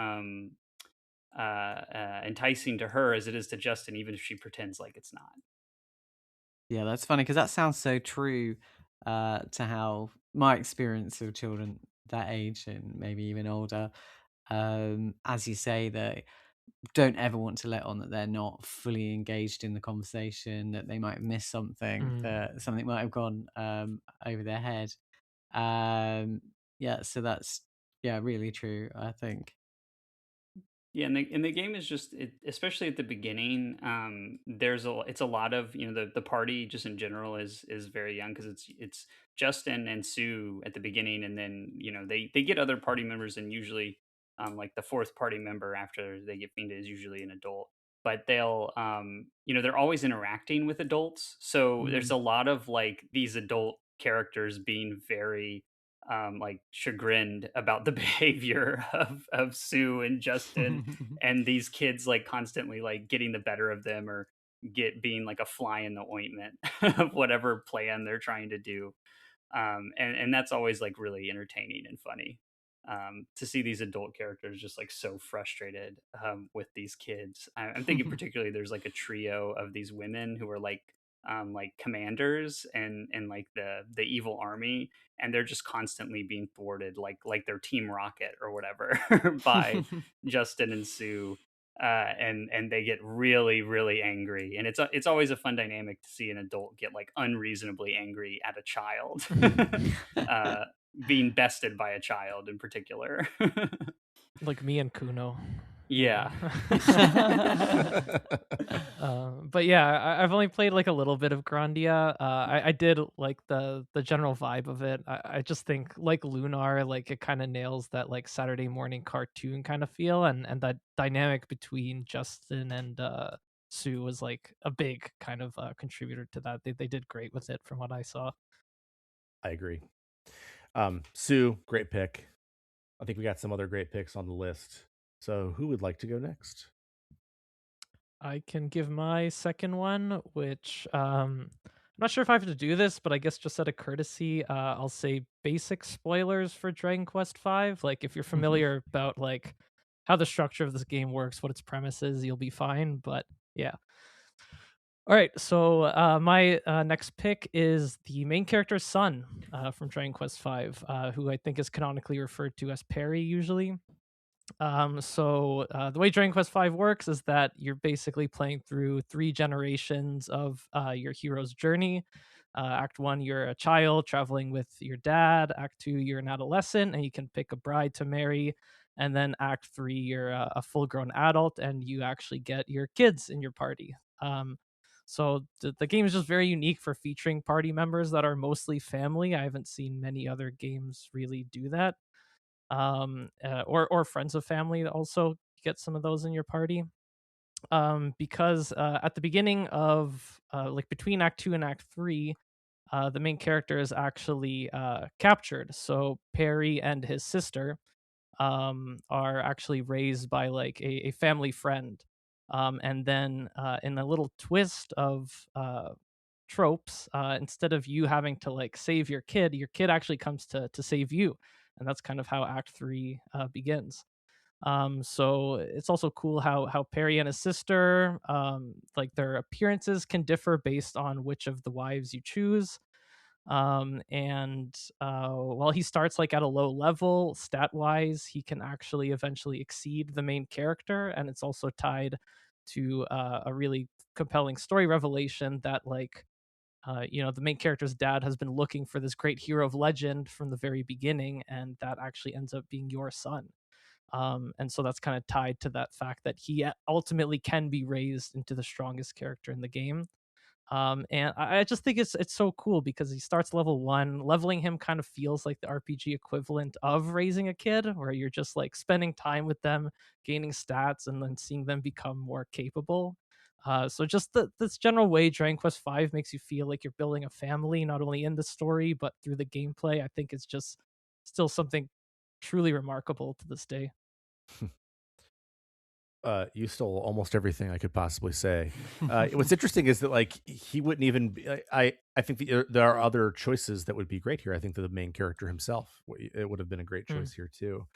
enticing to her as it is to Justin, even if she pretends like it's not. Yeah, that's funny because that sounds so true to how my experience of children that age and maybe even older, as you say, they don't ever want to let on that they're not fully engaged in the conversation, that they might have missed something, Mm. that something might have gone over their head. Um, yeah, so that's really true, I think. Yeah, and the game is just especially at the beginning. It's a lot of the party just in general is very young because it's Justin and Sue at the beginning, and then they get other party members, and usually like the fourth party member after they get fiended is usually an adult. But they're always interacting with adults, so there's Mm. a lot of like these adult characters being very like chagrined about the behavior of Sue and Justin, and these kids like constantly like getting the better of them or get being like a fly in the ointment of whatever plan they're trying to do. And that's always like really entertaining and funny, to see these adult characters just like so frustrated with these kids. I'm thinking particularly there's like a trio of these women who are like commanders and like the evil army, and they're just constantly being thwarted like their Team Rocket or whatever by Justin and Sue. And they get really really angry, and it's always a fun dynamic to see an adult get like unreasonably angry at a child, uh, being bested by a child in particular. Like me and Cuno. Yeah. But yeah, I've only played like a little bit of Grandia. I did like the general vibe of it. I just think like Lunar, like it kind of nails that like Saturday morning cartoon kind of feel, and that dynamic between Justin and Sue was like a big kind of contributor to that. They did great with it from what I saw. I agree. Sue, great pick. I think we got some other great picks on the list. So who would like to go next? I can give my second one, which I'm not sure if I have to do this, but I guess just out of courtesy, I'll say basic spoilers for Dragon Quest V. Like if you're familiar about like how the structure of this game works, what its premise is, you'll be fine. But yeah. All right, so my next pick is the main character's son from Dragon Quest V, who I think is canonically referred to as Perry usually. The way Dragon Quest V works is that you're basically playing through 3 generations of your hero's journey. Act 1, you're a child traveling with your dad. Act 2, you're an adolescent and you can pick a bride to marry. And then Act 3, you're a full grown adult and you actually get your kids in your party. The game is just very unique for featuring party members that are mostly family. I haven't seen many other games really do that, or friends of family also get some of those in your party. Because at the beginning of like between Act 2 and Act 3, the main character is actually captured. So Perry and his sister are actually raised by like a family friend. And then in a little twist of tropes, instead of you having to like save your kid actually comes to save you, and that's kind of how Act 3 begins. So it's also cool how Perry and his sister, like their appearances can differ based on which of the wives you choose. And while he starts like at a low level, stat wise, he can actually eventually exceed the main character, and it's also tied to a really compelling story revelation that like the main character's dad has been looking for this great hero of legend from the very beginning, and that actually ends up being your son. And so that's kind of tied to that fact that he ultimately can be raised into the strongest character in the game. And I just think it's so cool because he starts level 1. Leveling him kind of feels like the RPG equivalent of raising a kid, where you're just like spending time with them, gaining stats, and then seeing them become more capable. So just this general way Dragon Quest V makes you feel like you're building a family, not only in the story but through the gameplay, I think is just still something truly remarkable to this day. You stole almost everything I could possibly say. What's interesting is that like he wouldn't even be, I think there are other choices that would be great here. I think that the main character himself, it would have been a great choice here too.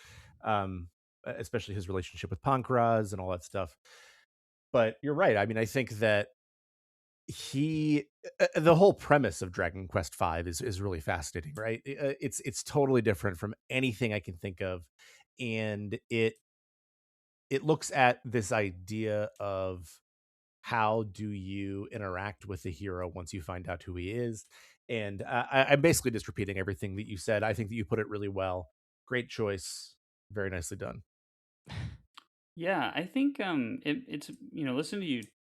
Especially his relationship with Pankraz and all that stuff. But you're right. I mean, I think that the whole premise of Dragon Quest V is really fascinating, right? It's totally different from anything I can think of, and it looks at this idea of how do you interact with the hero once you find out who he is. And I'm basically just repeating everything that you said. I think that you put it really well. Great choice. Very nicely done. Yeah, I think it's listen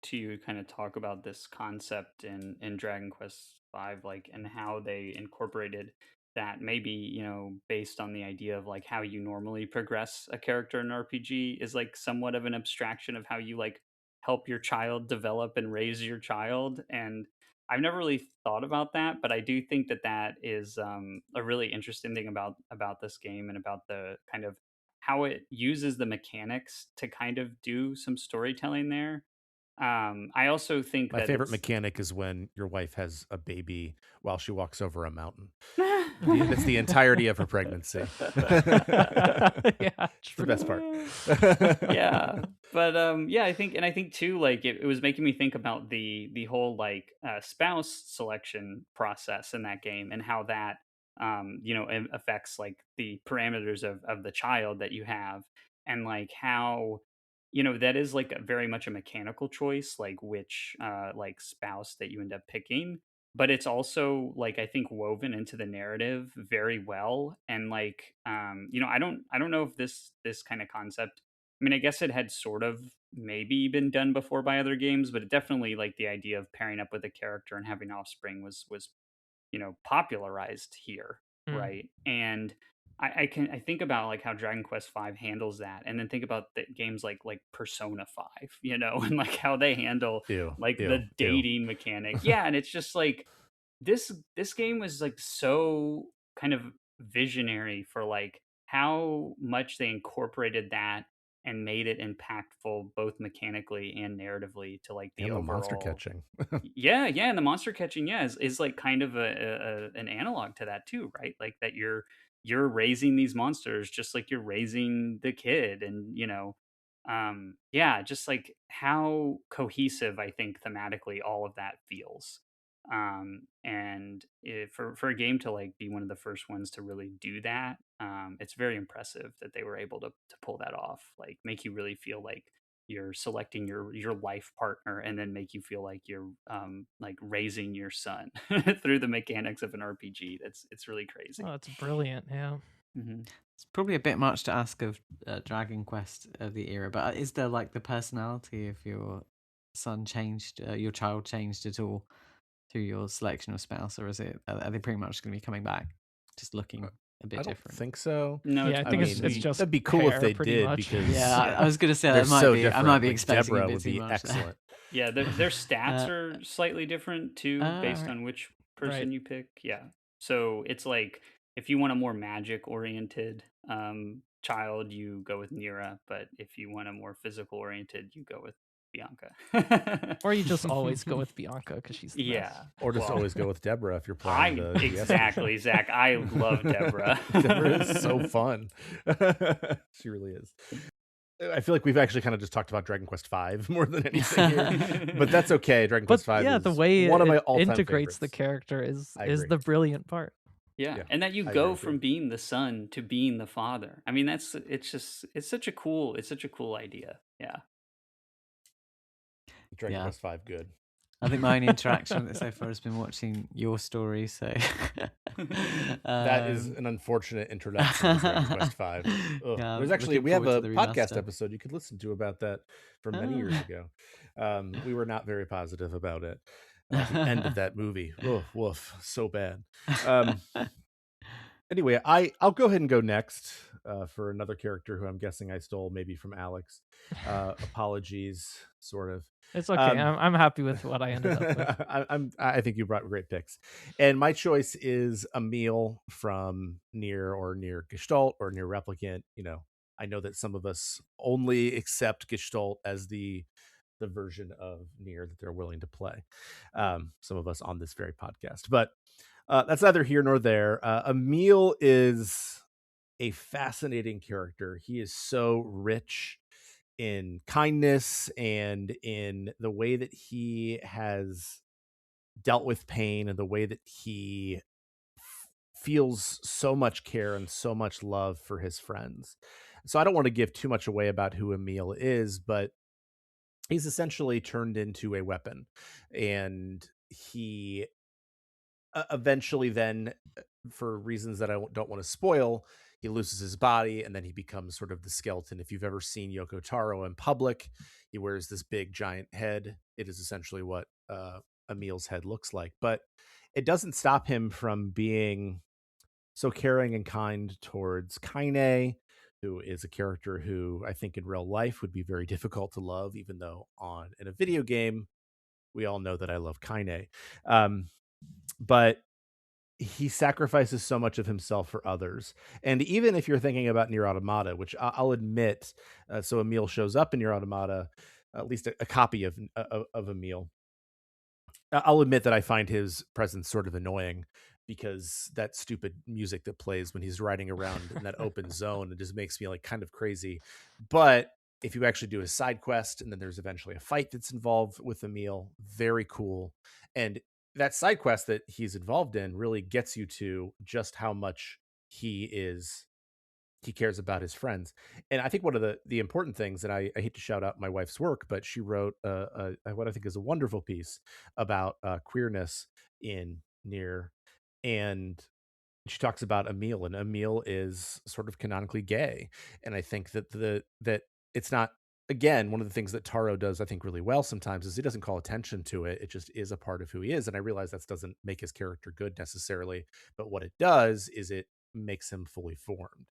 to you kind of talk about this concept in Dragon Quest V, like, and how they incorporated that, maybe based on the idea of like how you normally progress a character in RPG is like somewhat of an abstraction of how you like help your child develop and raise your child. And I've never really thought about that, but I do think that that is a really interesting thing about this game, and about the kind of how it uses the mechanics to kind of do some storytelling there. I also think My that favorite it's mechanic is when your wife has a baby while she walks over a mountain. That's the entirety of her pregnancy. Yeah, It's the best part. yeah, but I think too, like it was making me think about the whole like spouse selection process in that game, and how that affects like the parameters of the child that you have, and like how that is like very much a mechanical choice, like which like spouse that you end up picking. But it's also like, I think, woven into the narrative very well. And like I don't know if this kind of concept, I mean, I guess it had sort of maybe been done before by other games, but it definitely, like, the idea of pairing up with a character and having offspring was popularized here, Mm. right? And I think about like how Dragon Quest V handles that, and then think about the games like Persona 5, and like how they handle Ew, like ew, the ew. dating mechanic. Yeah, and it's just like this game was like so kind of visionary for like how much they incorporated that and made it impactful both mechanically and narratively to like the And the monster overall. catching. Yeah, and the monster catching, yeah, is like kind of an analog to that too, right? Like that you're raising these monsters just like you're raising the kid. And yeah, just like how cohesive I think thematically all of that feels. And for a game to like be one of the first ones to really do that, it's very impressive that they were able to pull that off, like make you really feel like you're selecting your life partner, and then make you feel like you're like raising your son through the mechanics of an RPG. It's really Oh, crazy. that's brilliant. Yeah. Hmm. It's probably a bit much to ask of Dragon Quest of the era, but is there like the personality of your son changed, your child changed at all through your selection of spouse, or are they pretty much going to be coming back, just looking a I bit don't different? think so. No, Yeah, it's I I think pretty it's mean, just sweet. that'd be cool if hair, they pretty did much. because Yeah, Yeah. I was going to say they're that might so be. I different. might be Like expecting a Deborah bit would too be much. excellent. Yeah, their stats uh, are slightly different too, based right. on which Right. person you pick. Yeah. So it's like if you want a more magic oriented child, you go with Nira, but if you want a more physical oriented, you go with Bianca. Or you just always go with Bianca because she's the Yeah. best. Or just Well, always go with Deborah if you're playing the exactly, Zach. I love Deborah. Deborah is so fun. She really is. I feel like we've actually kind of just talked about Dragon Quest V more than anything here, but that's okay. Dragon Quest V yeah, is the way one of my it all-time integrates the favorites. character is I agree. the brilliant part. Yeah. Yeah, And that you I agree go with you. from being the son to being the father. I mean, it's such a cool idea. Yeah. Dragon Yeah. Quest V, good. I think my only interaction with it so far has been watching your story. So That is an unfortunate introduction to Dragon Quest V. Ugh. Yeah, There's actually looking we have forward a to the podcast remaster. episode you could listen to about that from many years ago. We were not very positive about it. The end of that movie. Woof, woof, so bad. Anyway, I'll go ahead and go next for another character who I'm guessing I stole maybe from Aleks. Apologies, sort of. It's okay. I'm happy with what I ended up with. I think you brought great picks, and my choice is Emil from Near Gestalt or Near Replicant. You know, I know that some of us only accept Gestalt as the version of Near that they're willing to play. Some of us on this very podcast, but that's neither here nor there. Emil is a fascinating character. He is so rich in kindness and in the way that he has dealt with pain and the way that he feels so much care and so much love for his friends. So I don't want to give too much away about who Emil is, but he's essentially turned into a weapon, and he eventually then, for reasons that I don't want to spoil, he loses his body and then he becomes sort of the skeleton. If you've ever seen Yoko Taro in public, he wears this big giant head. It is essentially what Emil's head looks like, but it doesn't stop him from being so caring and kind towards Kaine, who is a character who I think in real life would be very difficult to love, even though in a video game, we all know that I love Kaine. But he sacrifices so much of himself for others. And even if you're thinking about Nier Automata, which I'll admit, so Emil shows up in Nier Automata, at least a copy of Emil. I'll admit that I find his presence sort of annoying because that stupid music that plays when he's riding around in that open zone, it just makes me like kind of crazy. But if you actually do a side quest and then there's eventually a fight that's involved with Emil, very cool. And that side quest that he's involved in really gets you to just how much he cares about his friends. And I think one of the important things, and I hate to shout out my wife's work, but she wrote what I think is a wonderful piece about queerness in Near, and she talks about Emil, and Emil is sort of canonically gay. And I think that that it's not, again, one of the things that Taro does, I think, really well sometimes is he doesn't call attention to it. It just is a part of who he is. And I realize that doesn't make his character good necessarily, but what it does is it makes him fully formed.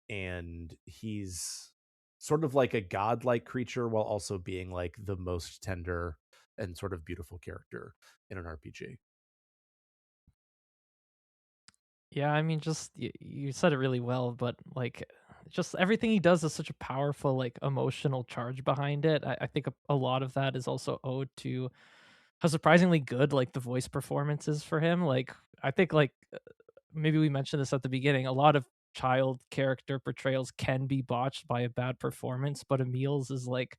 And he's sort of like a godlike creature while also being like the most tender and sort of beautiful character in an RPG. Yeah, I mean, just you said it really well, but like, just everything he does is such a powerful, like, emotional charge behind it. I think a lot of that is also owed to how surprisingly good, like, the voice performances for him. Like, I think, like, maybe we mentioned this at the beginning, a lot of child character portrayals can be botched by a bad performance, but Emil's is like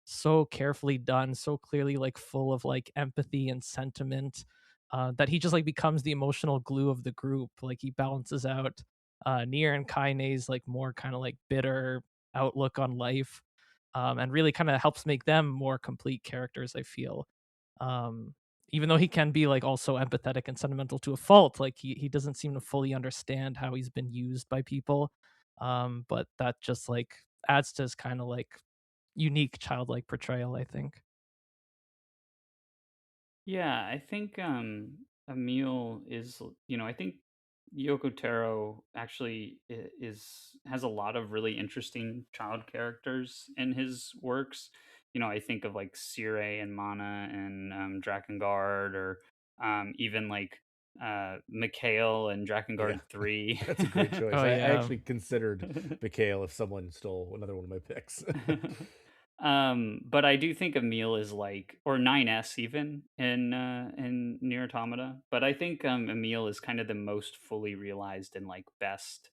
so carefully done, so clearly like full of like empathy and sentiment, that he just like becomes the emotional glue of the group. Like he balances out Nier and Kaine's like more kind of like bitter outlook on life, and really kind of helps make them more complete characters, I feel. Um, Even though he can be like also empathetic and sentimental to a fault, like he doesn't seem to fully understand how he's been used by people. But that just like adds to his kind of like unique childlike portrayal, I think. Yeah, I think Emil is, I think Yoko Taro actually has a lot of really interesting child characters in his works. I think of like Sire and Mana and Drakengard, or even like Mikhail and Yeah, Drakengard 3. that's a great choice. Oh I yeah. actually considered Mikhail if someone stole another one of my picks. But I do think Emil is like, or 9S even in Near Automata. But I think Emil is kind of the most fully realized and like best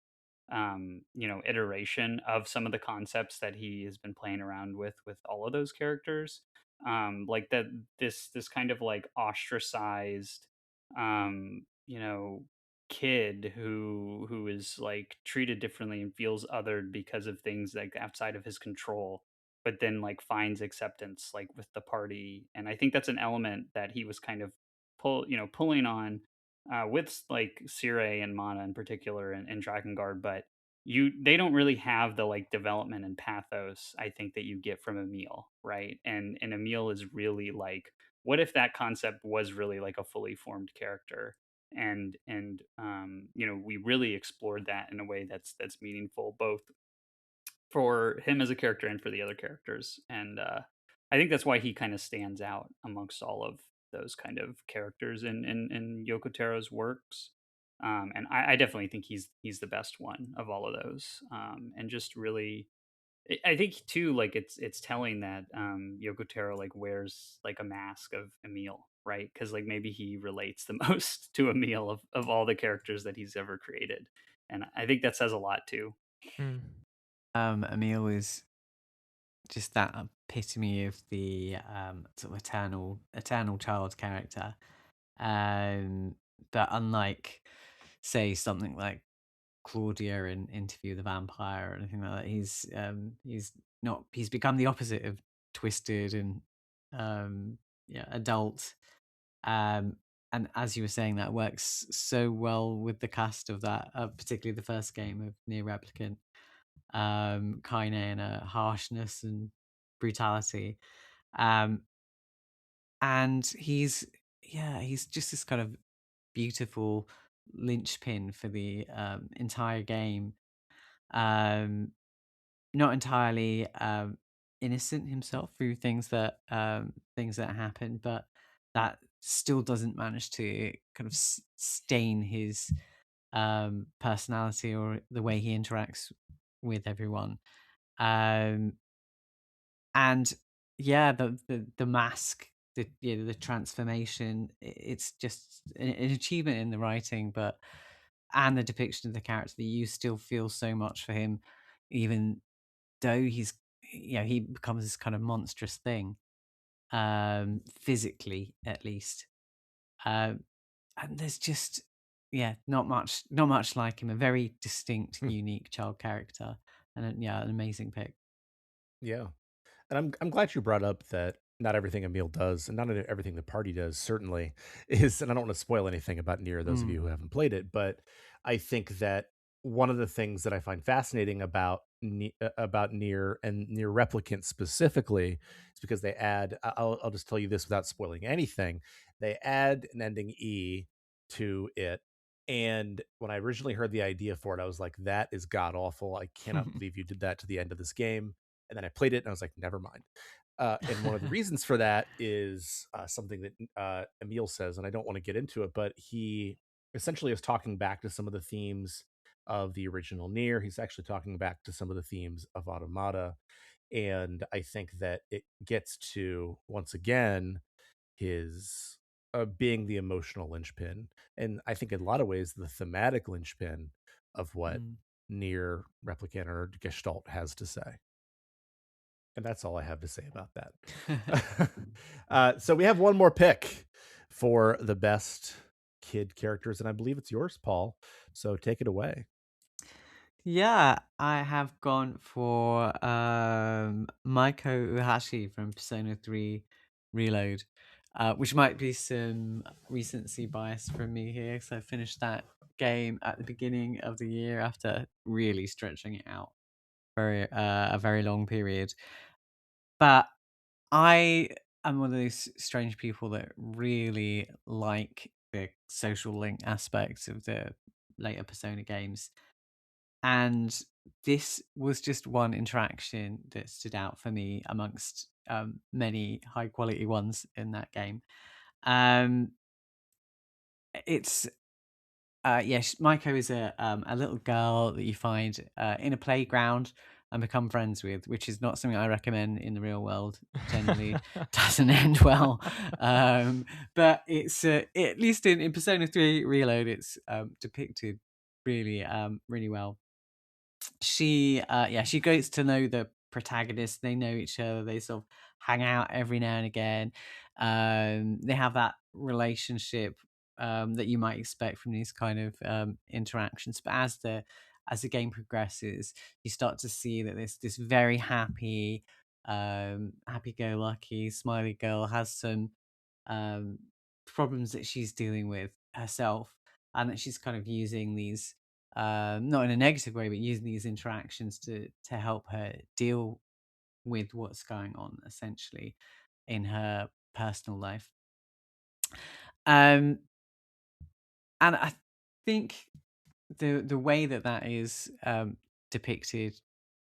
iteration of some of the concepts that he has been playing around with all of those characters. Like that this kind of like ostracized um, you know, kid who is like treated differently and feels othered because of things like outside of his control, but then like finds acceptance like with the party. And I think that's an element that he was kind of pulling on with like Sire and Mana in particular, and Drakengard. But they don't really have the like development and pathos I think that you get from Emil, right? And Emil is really like, what if that concept was really like a fully formed character? And we really explored that in a way that's meaningful, both for him as a character and for the other characters. And I think that's why he kind of stands out amongst all of those kind of characters in Yoko Taro's works. And I definitely think he's the best one of all of those. And just really, I think too, like it's telling that Yoko Taro like wears like a mask of Emil, right? Because like maybe he relates the most to Emil of all the characters that he's ever created, and I think that says a lot too. Mm. Emil is just that epitome of the sort of eternal child character. But unlike, say, something like Claudia in Interview with the Vampire or anything like that, he's not. He's become the opposite of twisted and adult. And as you were saying, that works so well with the cast of that, particularly the first game of Near Replicant. Kaine and a harshness and brutality. And he's just this kind of beautiful linchpin for the entire game. Not entirely innocent himself through things that happen, but that still doesn't manage to kind of stain his personality or the way he interacts with everyone. And yeah, the mask, the transformation, it's just an achievement in the writing, and the depiction of the character, that you still feel so much for him, even though he becomes this kind of monstrous thing, physically at least. And there's just not much like him. A very distinct, unique child character, and an amazing pick. Yeah. And I'm glad you brought up that not everything Emil does, and not everything the party does, certainly is. And I don't want to spoil anything about Nier, those of you who haven't played it, but I think that one of the things that I find fascinating about Nier and Nier Replicant specifically is because they add. I'll just tell you this without spoiling anything. They add an ending E to it. And when I originally heard the idea for it, I was like, that is god awful. I cannot believe you did that to the end of this game. And then I played it and I was like, never mind. And one of the reasons for that is something that Emil says, and I don't want to get into it, but he essentially is talking back to some of the themes of the original Nier. He's actually talking back to some of the themes of Automata. And I think that it gets to, once again, his being the emotional linchpin. And I think in a lot of ways, the thematic linchpin of what Nier Replicant or Gestalt has to say. And that's all I have to say about that. So we have one more pick for the best kid characters, and I believe it's yours, Paul. So take it away. Yeah, I have gone for Maiko Uehashi from Persona 3 Reload, which might be some recency bias from me here, because I finished that game at the beginning of the year after really stretching it out for a very long period. But I am one of those strange people that really like the social link aspects of the later Persona games. And this was just one interaction that stood out for me amongst many high quality ones in that game. It's Maiko is a little girl that you find in a playground and become friends with, which is not something I recommend in the real world. Generally, doesn't end well. But it's at least in Persona 3 Reload, it's depicted really really well. She goes to know the protagonist. They know each other. They sort of hang out every now and again. They have that relationship that you might expect from these kind of interactions. But as the game progresses, you start to see that this very happy, happy-go-lucky, smiley girl has some problems that she's dealing with herself, and that she's kind of using these, not in a negative way, but using these interactions to help her deal with what's going on essentially in her personal life. And I think the way that is depicted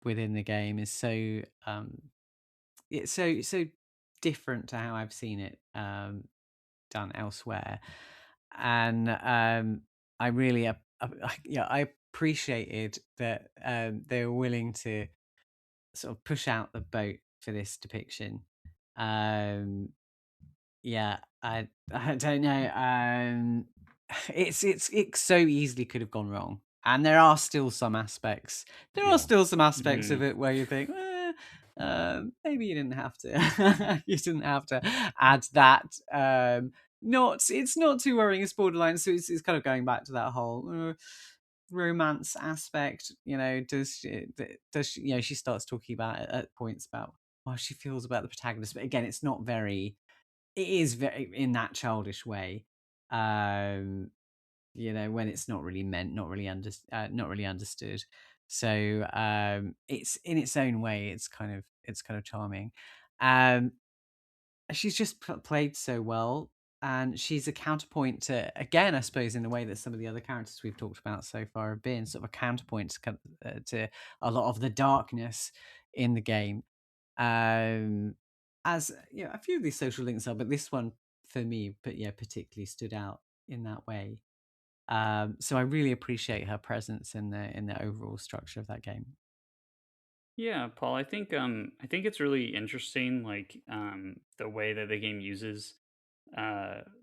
within the game is so it's so different to how I've seen it done elsewhere, and I really I appreciated that they were willing to sort of push out the boat for this depiction. Yeah, I don't know. It so easily could have gone wrong, and there are still some aspects. There are still some aspects of it where you think, maybe you didn't have to. You didn't have to add that. It's not too worrying. It's borderline, so it's kind of going back to that whole romance aspect. Does she, she starts talking about it at points about how she feels about the protagonist, but again, it's not very. It is very in that childish way, when it's not really meant, not really understood. So it's in its own way, it's kind of charming. She's just played so well, and she's a counterpoint to, again, I suppose, in the way that some of the other characters we've talked about so far have been sort of a counterpoint to a lot of the darkness in the game. As a few of these social links are, but this one for me, particularly stood out in that way. So I really appreciate her presence in the overall structure of that game. Yeah, Paul, I think it's really interesting, like the way that the game uses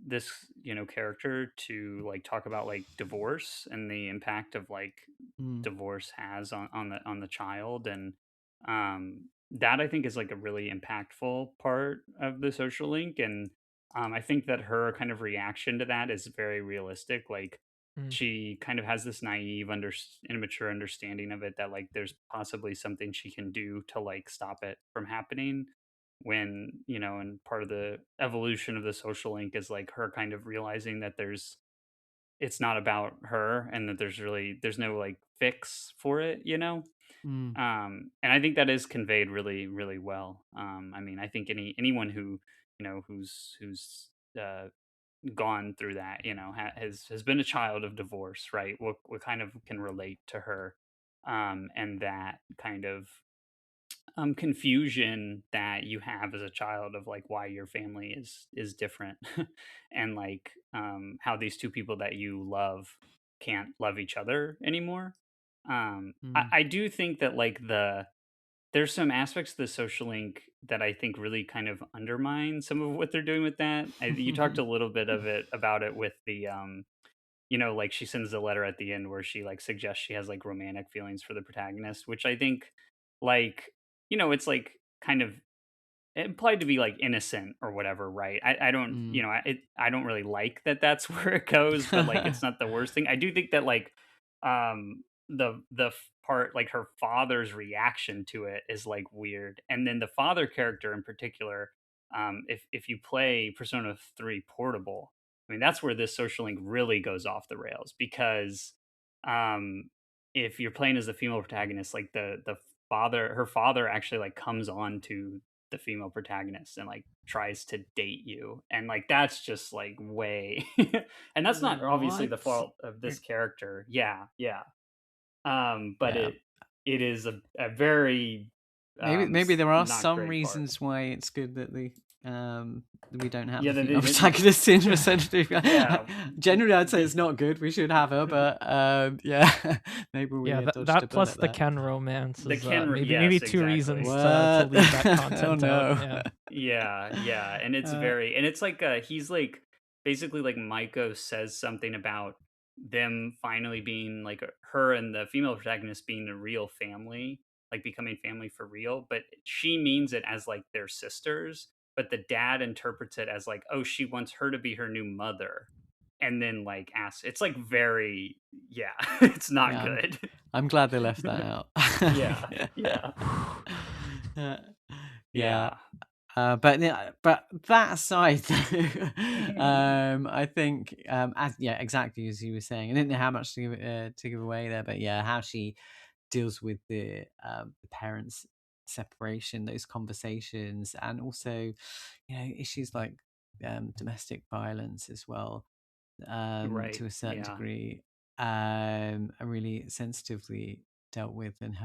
this character to like talk about like divorce and the impact of like divorce has on the child, and that I think is like a really impactful part of the social link. And I think that her kind of reaction to that is very realistic. Like Mm. she kind of has this naive immature understanding of it, that like there's possibly something she can do to like stop it from happening, when and part of the evolution of the social link is like her kind of realizing that it's not about her, and that there's no like fix for it. Mm. And I think that is conveyed really really well. I mean, I think anyone who who's uh gone through that, has been a child of divorce, right? What kind of can relate to her, and that kind of confusion that you have as a child of like why your family is different, and like how these two people that you love can't love each other anymore. I do think that like there's some aspects of the social link that I think really kind of undermine some of what they're doing with that. You talked a little bit about it with the like she sends a letter at the end where she like suggests she has like romantic feelings for the protagonist, which I think like it's like kind of implied to be like innocent or whatever, right? I don't I don't really like that that's where it goes, but like it's not the worst thing. I do think that like part, like her father's reaction to it is like weird, and then the father character in particular, if you play Persona 3 Portable, I mean that's where this social link really goes off the rails, because um if you're playing as the female protagonist, like the her father actually like comes on to the female protagonist and like tries to date you, and like that's just like way and that's not obviously the What? fault of this character. Yeah. But Yeah. it is a very Maybe there are not some great part. reasons why it's good that we don't have Yeah, a the- female the- protagonist in Persona 3. Yeah. Generally, I'd say it's not good. We should have her, but yeah, maybe we Yeah, dodged a that plus bullet the there. Ken romance The is Ken ro- maybe yes, two exactly. reasons to What? leave that Oh, content no. out. Yeah. Yeah, and it's and it's like he's like basically like Maiko says something about them finally being like her and the female protagonist being a real family, like becoming family for real, but she means it as like their sisters, but the dad interprets it as like, oh, she wants her to be her new mother. And then like asks, it's like very, yeah, it's not Yeah, good. I'm glad they left that out. Yeah. Yeah. But that aside, I think exactly as you were saying, I didn't know how much to give away there, but yeah, how she deals with the parents' separation, those conversations, and also issues like domestic violence as well, Right, to a certain yeah. degree, are really sensitively dealt with, and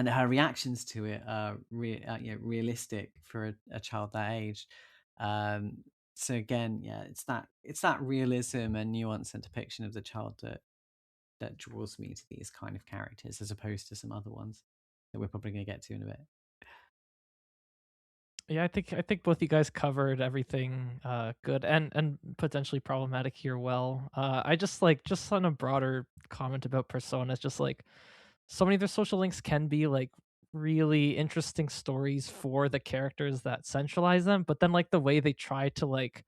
her reactions to it are realistic for a child that age. So again, yeah, it's that realism and nuance and depiction of the child that draws me to these kind of characters, as opposed to some other ones that we're probably going to get to in a bit. Yeah, I think both you guys covered everything good and potentially problematic here well. I just on a broader comment about Persona, just like so many of their social links can be like really interesting stories for the characters that centralize them, but then like the way they try to like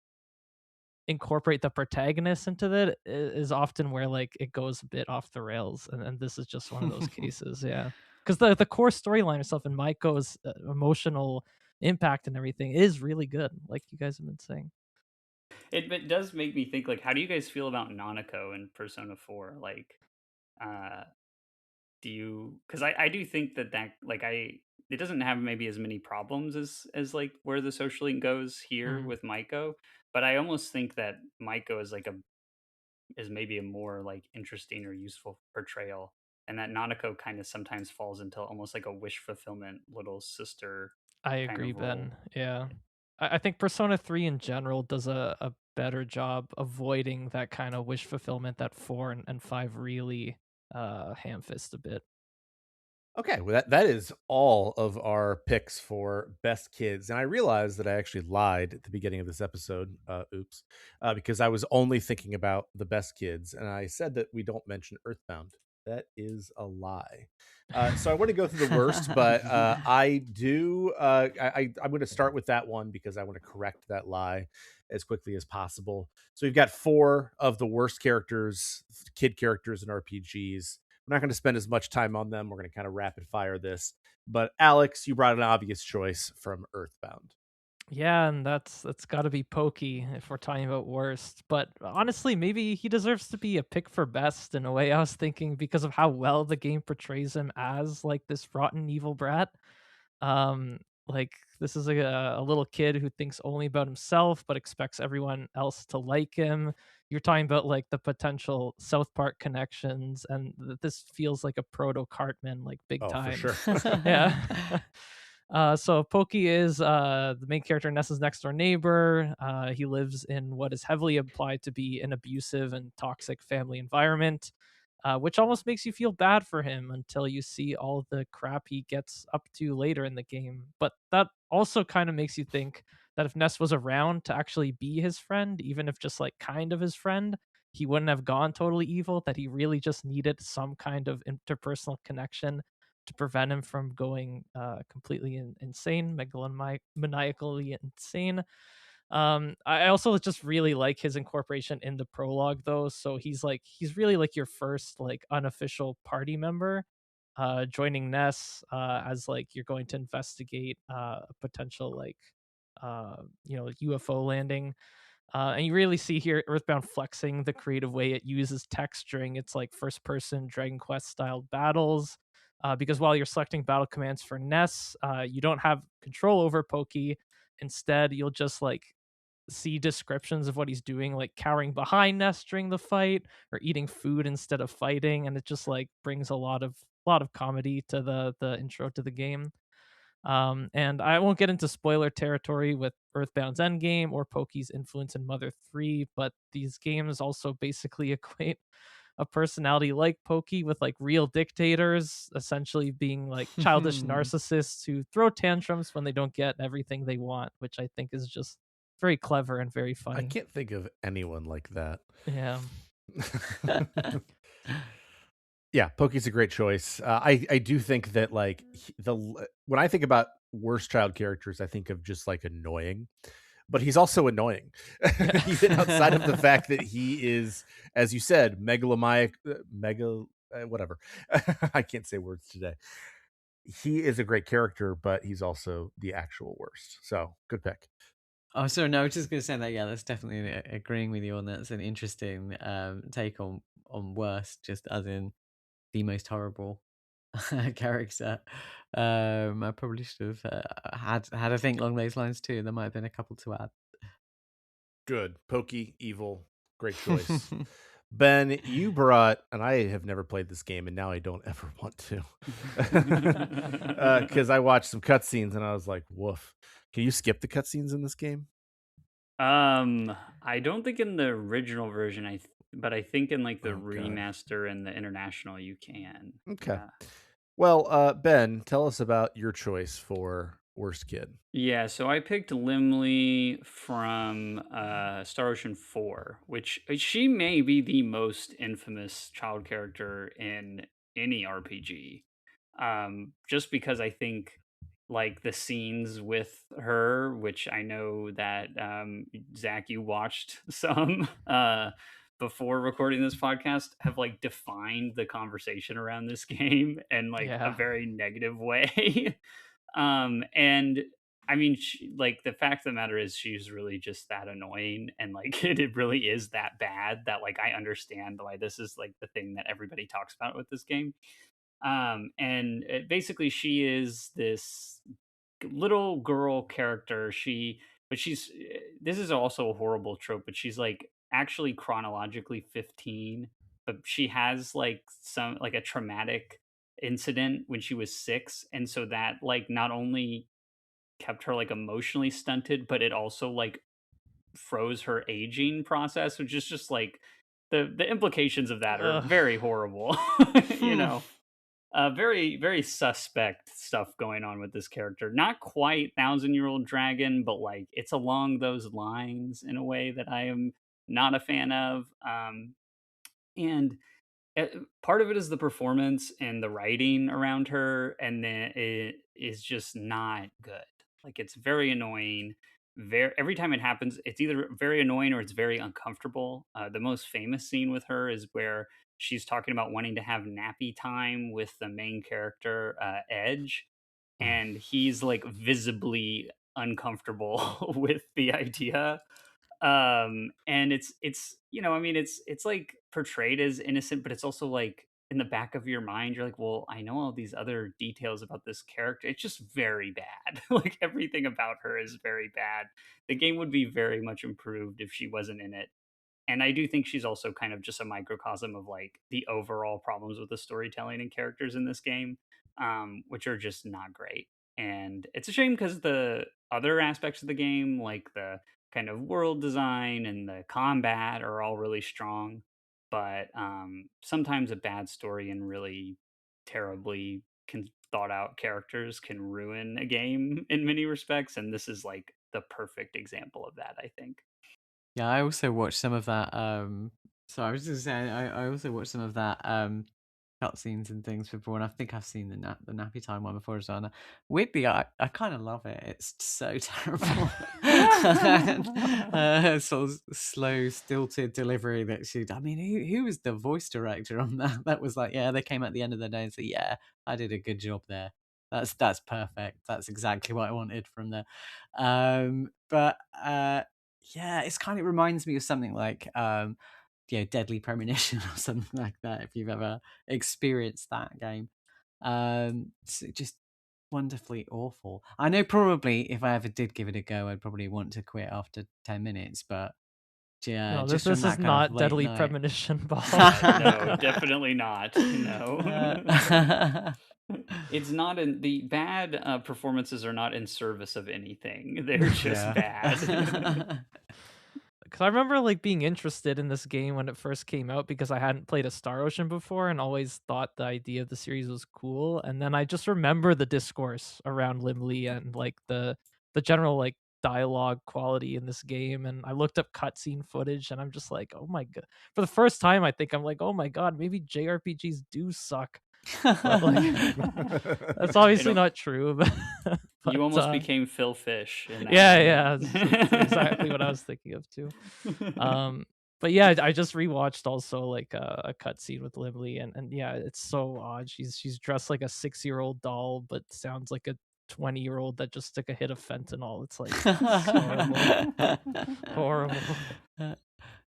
incorporate the protagonist into that is often where like it goes a bit off the rails, and this is just one of those cases. Yeah, because the core storyline itself and Maiko's emotional impact and everything is really good, like you guys have been saying. It does make me think, like, how do you guys feel about Nanako in Persona 4? Like, do you, because I do think that like it doesn't have maybe as many problems as like where the social link goes here with Maiko, but I almost think that Maiko is like is maybe a more like interesting or useful portrayal, and that Nanako kind of sometimes falls into almost like a wish fulfillment little sister I kind agree, of role. Ben. Yeah. I think Persona 3 in general does a better job avoiding that kind of wish fulfillment that 4 and 5 really ham-fist a bit. Okay, well that is all of our picks for best kids, and I realized that I actually lied at the beginning of this episode. Oops, because I was only thinking about the best kids, and I said that we don't mention Earthbound. That is a lie. So I want to go through the worst, but I do. I'm going to start with that one because I want to correct that lie as quickly as possible. So we've got 4 of the worst characters, kid characters in RPGs. We're not going to spend as much time on them. We're going to kind of rapid fire this. But Aleks, you brought an obvious choice from Earthbound. Yeah, and that's got to be Pokey if we're talking about worst. But honestly, maybe he deserves to be a pick for best in a way. I was thinking because of how well the game portrays him as like this rotten evil brat. Like this is a little kid who thinks only about himself but expects everyone else to like him. You're talking about like the potential South Park connections, and this feels like a proto Cartman, like big time. For sure. Yeah. So Pokey is the main character, Nessa's next door neighbor. He lives in what is heavily implied to be an abusive and toxic family environment, which almost makes you feel bad for him until you see all the crap he gets up to later in the game. But that also kind of makes you think that if Ness was around to actually be his friend, even if just like kind of his friend, he wouldn't have gone totally evil, that he really just needed some kind of interpersonal connection to prevent him from going completely insane, megalomaniacally insane. I also just really like his incorporation in the prologue though. So he's really like your first like unofficial party member, joining Ness as like you're going to investigate a potential like UFO landing. And you really see here Earthbound flexing the creative way it uses text during its like first person Dragon Quest style battles. Because while you're selecting battle commands for Ness, you don't have control over Pokey. Instead, you'll just like see descriptions of what he's doing, like cowering behind Ness during the fight or eating food instead of fighting, and it just like brings a lot of comedy to the intro to the game. And I won't get into spoiler territory with Earthbound's Endgame or Poki's influence in Mother 3, but these games also basically equate a personality like Pokey with like real dictators, essentially being like childish narcissists who throw tantrums when they don't get everything they want, which I think is just very clever and very I funny. can't think of anyone like that. Yeah. Yeah, Pokey's a great choice. I do think that like when I think about worst child characters, I think of just like annoying, but he's also annoying, even outside of the fact that he is, as you said, megalomaniac, whatever. I can't say words today. He is a great character, but he's also the actual worst. So good pick. Oh, sorry, no, I was just going to say that, yeah, that's definitely agreeing with you on that. It's an interesting take on worst, just as in the most horrible character. I probably should have had a think along those lines too. There might have been a couple to add. Good. Pokey, evil, great choice. Ben, you brought, and I have never played this game, and now I don't ever want to, because I watched some cutscenes and I was like, "Woof!" Can you skip the cutscenes in this game? I don't think in the original version, but I think in like the Oh, God. remaster and the international, you can. Okay. Yeah. Well, Ben, tell us about your choice for worst kid. Yeah, so I picked Limley from Star Ocean 4, which she may be the most infamous child character in any RPG. Just because I think like the scenes with her, which I know that Zach, you watched some before recording this podcast, have like defined the conversation around this game in like a Yeah. very negative way. And I mean, like the fact of the matter is, she's really just that annoying, and like it really is that bad that like I understand why this is like the thing that everybody talks about with this game. And basically, she is this little girl character. But she's this is also a horrible trope, but she's like actually chronologically 15, but she has like some like a traumatic incident when she was 6, and so that like not only kept her like emotionally stunted, but it also like froze her aging process, which is just like the implications of that are Ugh. very horrible. You know, very very suspect stuff going on with this character. Not quite thousand-year-old dragon, but like it's along those lines in a way that I am not a fan of. And part of it is the performance and the writing around her, and then it is just not good. Like it's very annoying. Every time it happens, it's either very annoying or it's very uncomfortable. The most famous scene with her is where she's talking about wanting to have nappy time with the main character, Edge, and he's like visibly uncomfortable with the idea. And it's you know, I mean, it's like portrayed as innocent, but it's also like in the back of your mind you're like, well, I know all these other details about this character. It's just very bad. Like everything about her is very bad. The game would be very much improved if she wasn't in it. And I do think she's also kind of just a microcosm of like the overall problems with the storytelling and characters in this game, which are just not great. And it's a shame because the other aspects of the game, like the kind of world design and the combat, are all really strong. But sometimes a bad story and really terribly thought out characters can ruin a game in many respects. And this is like the perfect example of that, I think. Yeah, I also watched some of that. So I was just saying, I also watched some of that cutscenes and things before, and I think I've seen the nappy time one before as well. And weirdly, I kind of love it. It's so terrible, and, sort of slow, stilted delivery that she. I mean, who was the voice director on that? That was like, yeah, they came at the end of the day and said, yeah, I did a good job there. That's perfect. That's exactly what I wanted from there. But yeah, it's kind of reminds me of something like Deadly Premonition or something like that. If you've ever experienced that game, so just wonderfully awful. I know probably if I ever did give it a go, I'd probably want to quit after 10 minutes. But yeah, No, just this from is that kind not of late Deadly night. Premonition, Bob. No, definitely not. No. it's not in the bad performances are not in service of anything. They're just bad. Because I remember like being interested in this game when it first came out because I hadn't played a Star Ocean before and always thought the idea of the series was cool. And then I just remember the discourse around Limley and like the general like dialogue quality in this game. And I looked up cutscene footage and I'm just like, oh my god. For the first time, I think I'm like, oh my god, maybe JRPGs do suck. But like that's obviously not true. But you almost became Phil Fish in that yeah, that's exactly what I was thinking of too. But yeah, I just rewatched also like a cutscene with Lively, and yeah, it's so odd. She's dressed like a 6-year-old doll, but sounds like a 20-year-old that just took a hit of fentanyl. It's like horrible. Horrible.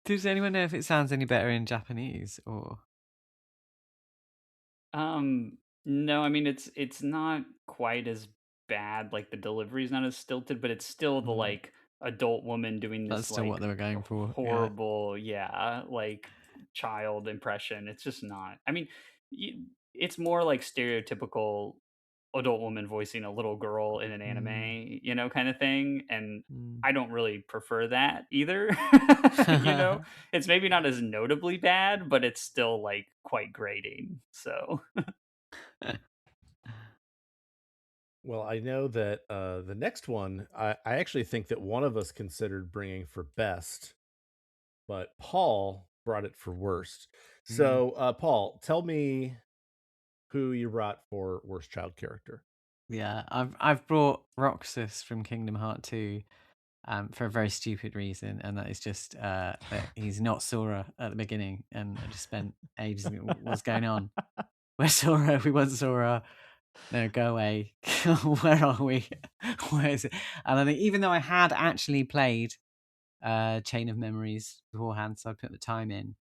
Does anyone know if it sounds any better in Japanese or? No, I mean it's not quite as bad. Like the delivery's not as stilted, but it's still the like adult woman doing this. That's still like what they were going for. Horrible, like child impression. It's just not. I mean, it's more like stereotypical adult woman voicing a little girl in an anime, kind of thing. And I don't really prefer that either. It's maybe not as notably bad, but it's still like quite grating. So. Well, I know that the next one, I actually think that one of us considered bringing for best, but Paul brought it for worst. So, Paul, tell me who you brought for worst child character. Yeah, I've brought Roxas from Kingdom Hearts 2 for a very stupid reason, and that is just that he's not Sora at the beginning, and I just spent ages what's going on. Where's Sora? We want Sora. No, go away. Where are we? Where is it? And I think even though I had actually played Chain of Memories beforehand, so I put the time in,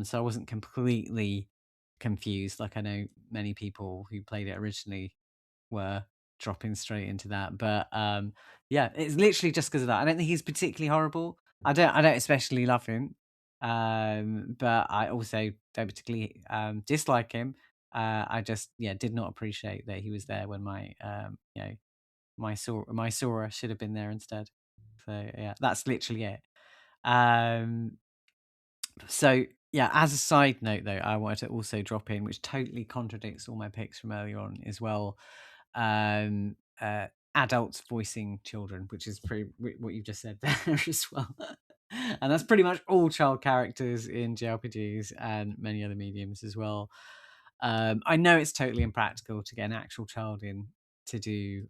so I wasn't completely confused like I know many people who played it originally were dropping straight into that. But yeah, it's literally just because of that. I don't think he's particularly horrible. I don't especially love him, but I also don't particularly dislike him. I just did not appreciate that he was there when my Sora should have been there instead. So yeah, that's literally it. So yeah, as a side note though, I wanted to also drop in, which totally contradicts all my picks from earlier on as well. Adults voicing children, which is pretty what you've just said there as well. And that's pretty much all child characters in JRPGs and many other mediums as well. I know it's totally impractical to get an actual child in to do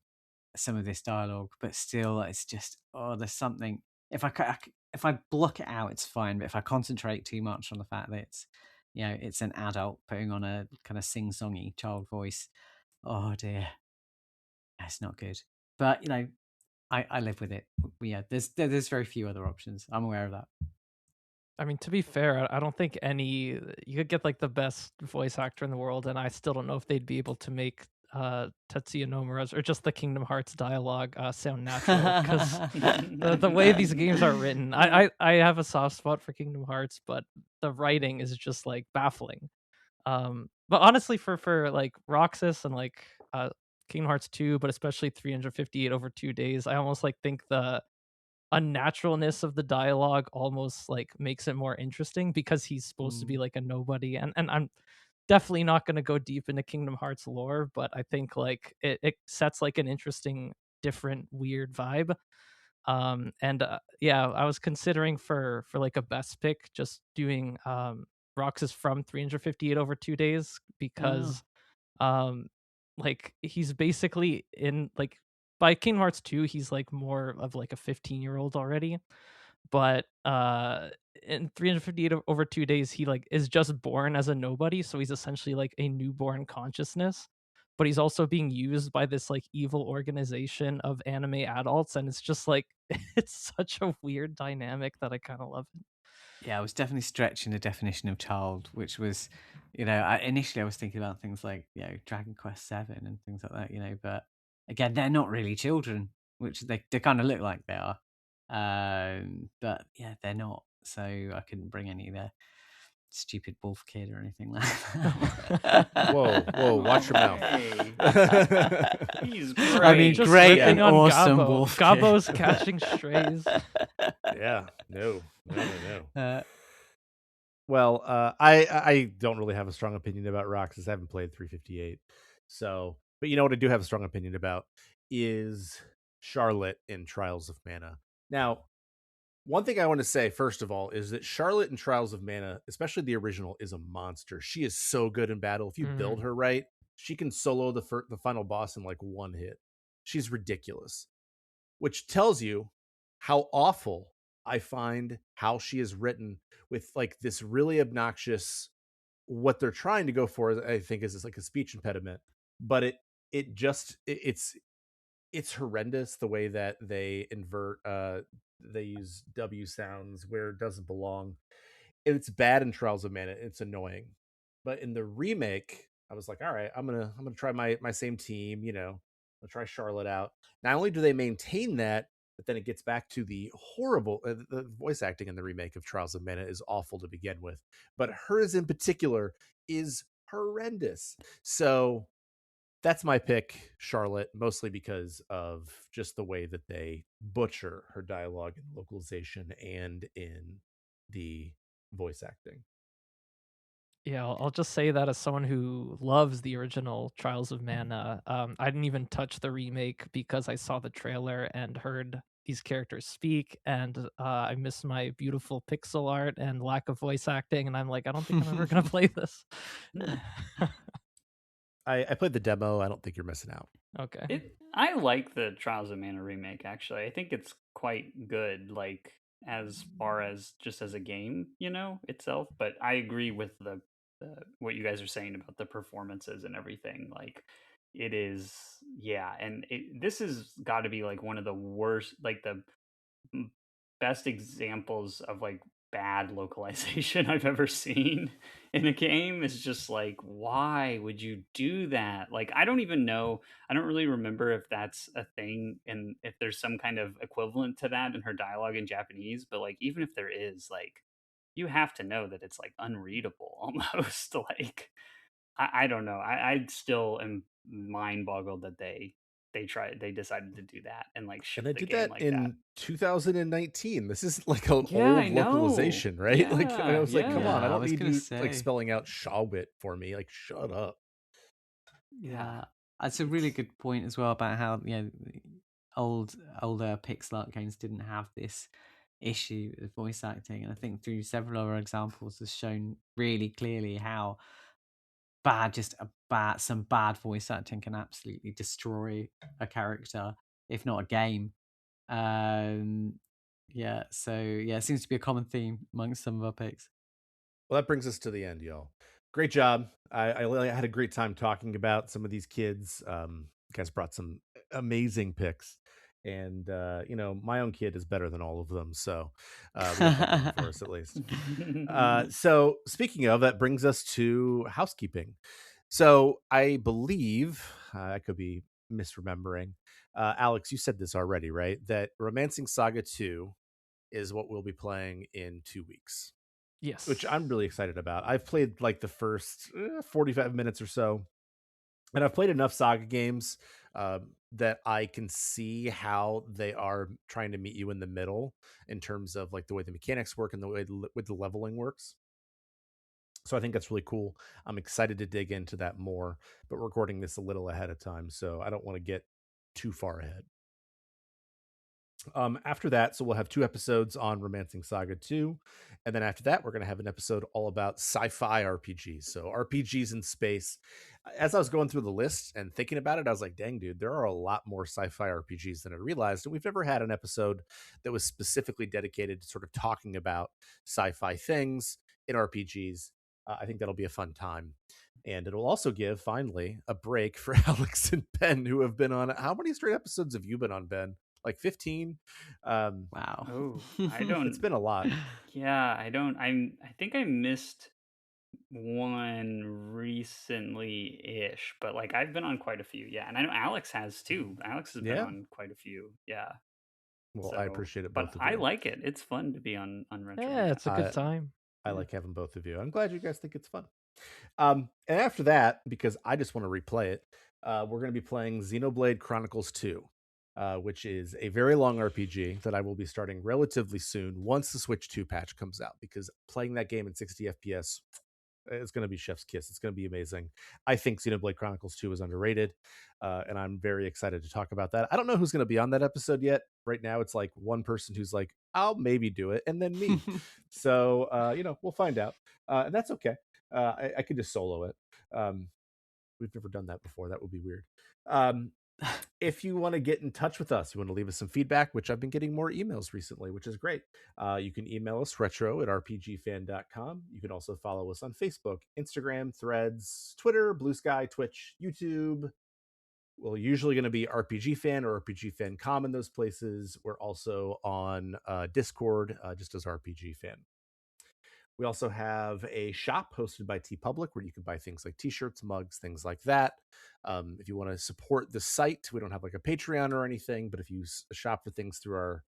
some of this dialogue, but still, it's just there's something. If I block it out, it's fine. But if I concentrate too much on the fact that it's an adult putting on a kind of sing-songy child voice, oh dear, that's not good. But I live with it. Yeah, there's very few other options. I'm aware of that. I mean, to be fair, I don't think you could get like the best voice actor in the world, and I still don't know if they'd be able to make Tetsuya Nomura's or just the Kingdom Hearts dialogue sound natural, because the way these games are written, I have a soft spot for Kingdom Hearts, but the writing is just like baffling. But honestly, for like Roxas and like Kingdom Hearts 2, but especially 358 over 2 days, I almost like think the unnaturalness of the dialogue almost like makes it more interesting because he's supposed to be like a nobody, and I'm definitely not going to go deep into Kingdom Hearts lore, but I think like it sets like an interesting, different, weird vibe. And yeah, I was considering for like a best pick just doing Roxas from 358 over 2 days, because like he's basically in like by Kingdom Hearts 2 he's like more of like a 15-year-old already, but in 358 over 2 days he like is just born as a nobody, so he's essentially like a newborn consciousness, but he's also being used by this like evil organization of anime adults, and it's just like it's such a weird dynamic that I kind of love it. Yeah, I was definitely stretching the definition of child, which was, initially I was thinking about things like, Dragon Quest 7 and things like that, but again, they're not really children, which they kind of look like they are. But yeah, they're not. So I couldn't bring any there. stupid wolf kid or anything like that. Whoa, watch your mouth. Hey. He's great. I mean, Just great ripping and on awesome Gabo. wolf kid. Gabo's catching strays. Yeah, no. Well, I don't really have a strong opinion about Roxas. I haven't played 358. So, but you know what I do have a strong opinion about is Charlotte in Trials of Mana. Now, one thing I want to say, first of all, is that Charlotte in Trials of Mana, especially the original, is a monster. She is so good in battle. If you build her right, she can solo the final boss in like one hit. She's ridiculous, which tells you how awful I find how she is written with like this really obnoxious, what they're trying to go for, I think, is like a speech impediment, but it's horrendous the way that they invert they use W sounds where it doesn't belong. It's bad in Trials of Mana. It's annoying. But in the remake, I was like, all right, I'm gonna try my same team, I'll try Charlotte out. Not only do they maintain that, but then it gets back to the horrible the voice acting in the remake of Trials of Mana is awful to begin with. But hers in particular is horrendous. So that's my pick, Charlotte, mostly because of just the way that they butcher her dialogue and localization and in the voice acting. Yeah, I'll just say that as someone who loves the original Trials of Mana, I didn't even touch the remake because I saw the trailer and heard these characters speak, and I miss my beautiful pixel art and lack of voice acting, and I'm like, I don't think I'm ever gonna play this. I played the demo. I don't think you're missing out. Okay. I like the Trials of Mana remake, actually. I think it's quite good, like, as far as just as a game, itself. But I agree with the what you guys are saying about the performances and everything. Like, it is, yeah. And this has got to be, like, one of the worst, like, the best examples of, like, bad localization I've ever seen in a game. Is just like, why would you do that? Like, I don't even know. I don't really remember if that's a thing and if there's some kind of equivalent to that in her dialogue in Japanese. But like, even if there is, like, you have to know that it's like unreadable almost. Like, I don't know. I still am mind boggled that they decided to do that and like ship And they the did game that like in that. 2019. This is like an Yeah, I old know. localization, right? Like, I Yeah, was like, come on, Yeah, I I don't was need gonna you like say. spelling out Shawwit for me. Like, shut up. Yeah, that's a really good point as well about how the older pixel art games didn't have this issue with voice acting, and I think through several other examples has shown really clearly how some bad voice acting can absolutely destroy a character, if not a game. So it seems to be a common theme amongst some of our picks. Well, that brings us to the end, y'all. Great job. I had a great time talking about some of these kids. You guys brought some amazing picks. And, my own kid is better than all of them. So we have that going for us at least. So speaking of, that brings us to housekeeping. So I believe, I could be misremembering. Aleks, you said this already, right? That Romancing Saga 2 is what we'll be playing in 2 weeks. Yes. Which I'm really excited about. I've played like the first 45 minutes or so, and I've played enough Saga games that I can see how they are trying to meet you in the middle in terms of like the way the mechanics work and the way with the leveling works. So I think that's really cool. I'm excited to dig into that more, but we're recording this a little ahead of time, so I don't want to get too far ahead. After that, so we'll have 2 episodes on Romancing Saga 2, and then after that, we're going to have an episode all about sci-fi RPGs. So RPGs in space. As I was going through the list and thinking about it, I was like, dang, dude, there are a lot more sci-fi RPGs than I realized. And we've never had an episode that was specifically dedicated to sort of talking about sci-fi things in RPGs. I think that'll be a fun time. And it'll also give, finally, a break for Aleks and Ben, who have been on. How many straight episodes have you been on, Ben? Like 15? Wow. Oh, I don't. It's been a lot. Yeah, I don't. I think I missed one recently-ish, but like I've been on quite a few. Yeah, and I know Aleks has too. Aleks has been Yeah. on quite a few. Yeah. Well, I appreciate it, both But of I you. like it. It's fun to be on Retro Yeah, it's a good Uh, time. I like having both of you. I'm glad you guys think it's fun. And after that, because I just want to replay it, we're going to be playing Xenoblade Chronicles 2, which is a very long RPG that I will be starting relatively soon once the Switch 2 patch comes out, because playing that game in 60 FPS is going to be chef's kiss. It's going to be amazing. I think Xenoblade Chronicles 2 is underrated, and I'm very excited to talk about that. I don't know who's going to be on that episode yet. Right now, it's like one person who's like, I'll maybe do it, and then me. So, we'll find out. And that's okay. I could just solo it. We've never done that before. That would be weird. If you want to get in touch with us, you want to leave us some feedback, which I've been getting more emails recently, which is great. You can email us retro@rpgfan.com. You can also follow us on Facebook, Instagram, Threads, Twitter, Blue Sky, Twitch, YouTube. We're usually going to be RPG Fan or RPG Fan Com in those places. We're also on Discord, just as RPG Fan. We also have a shop hosted by TeePublic where you can buy things like t-shirts, mugs, things like that. If you want to support the site, we don't have like a Patreon or anything, but if you shop for things through our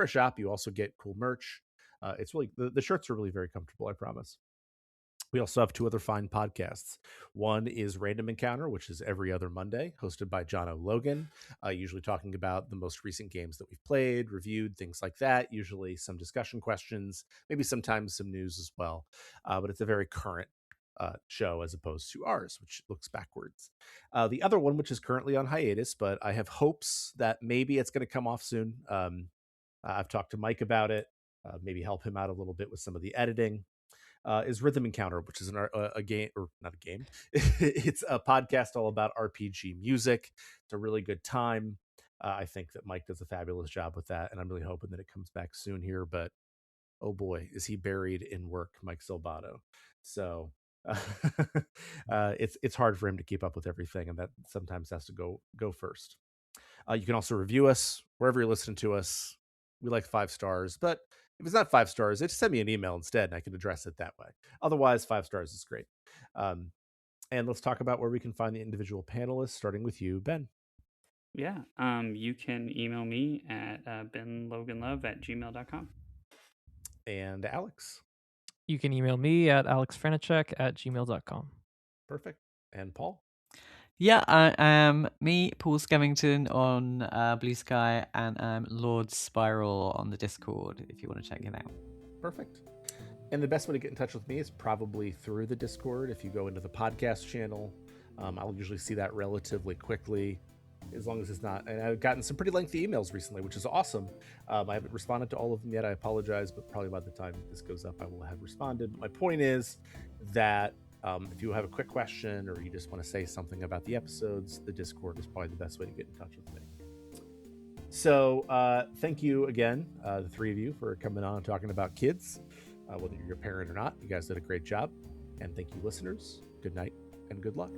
shop, you also get cool merch. It's really the shirts are really very comfortable, I promise. We also have two other fine podcasts. One is Random Encounter, which is every other Monday, hosted by John O. Logan, usually talking about the most recent games that we've played, reviewed, things like that. Usually some discussion questions, maybe sometimes some news as well. But it's a very current show as opposed to ours, which looks backwards. The other one, which is currently on hiatus, but I have hopes that maybe it's going to come off soon. I've talked to Mike about it, maybe help him out a little bit with some of the editing. Is Rhythm Encounter, which is a game, or not a game. It's a podcast all about RPG music. It's a really good time. I think that Mike does a fabulous job with that, and I'm really hoping that it comes back soon here. But oh boy, is he buried in work, Mike Silbato. So it's hard for him to keep up with everything, and that sometimes has to go first. You can also review us wherever you're listening to us. We like 5 stars, but if it's not 5 stars, just send me an email instead, and I can address it that way. Otherwise, 5 stars is great. And let's talk about where we can find the individual panelists, starting with you, Ben. Yeah, you can email me at benloganlove@gmail.com. And Aleks. You can email me at alexfranacek@gmail.com. Perfect. And Paul. Yeah, I am me, Paul Skevington on Blue Sky, and I'm Lord Spiral on the Discord if you want to check it out. Perfect. And the best way to get in touch with me is probably through the Discord. If you go into the podcast channel, I'll usually see that relatively quickly, as long as it's not. And I've gotten some pretty lengthy emails recently, which is awesome. I haven't responded to all of them yet. I apologize, but probably by the time this goes up, I will have responded. My point is that if you have a quick question or you just want to say something about the episodes, the Discord is probably the best way to get in touch with me. So thank you again, the three of you, for coming on and talking about kids. Whether you're a parent or not, you guys did a great job. And thank you, listeners. Good night and good luck.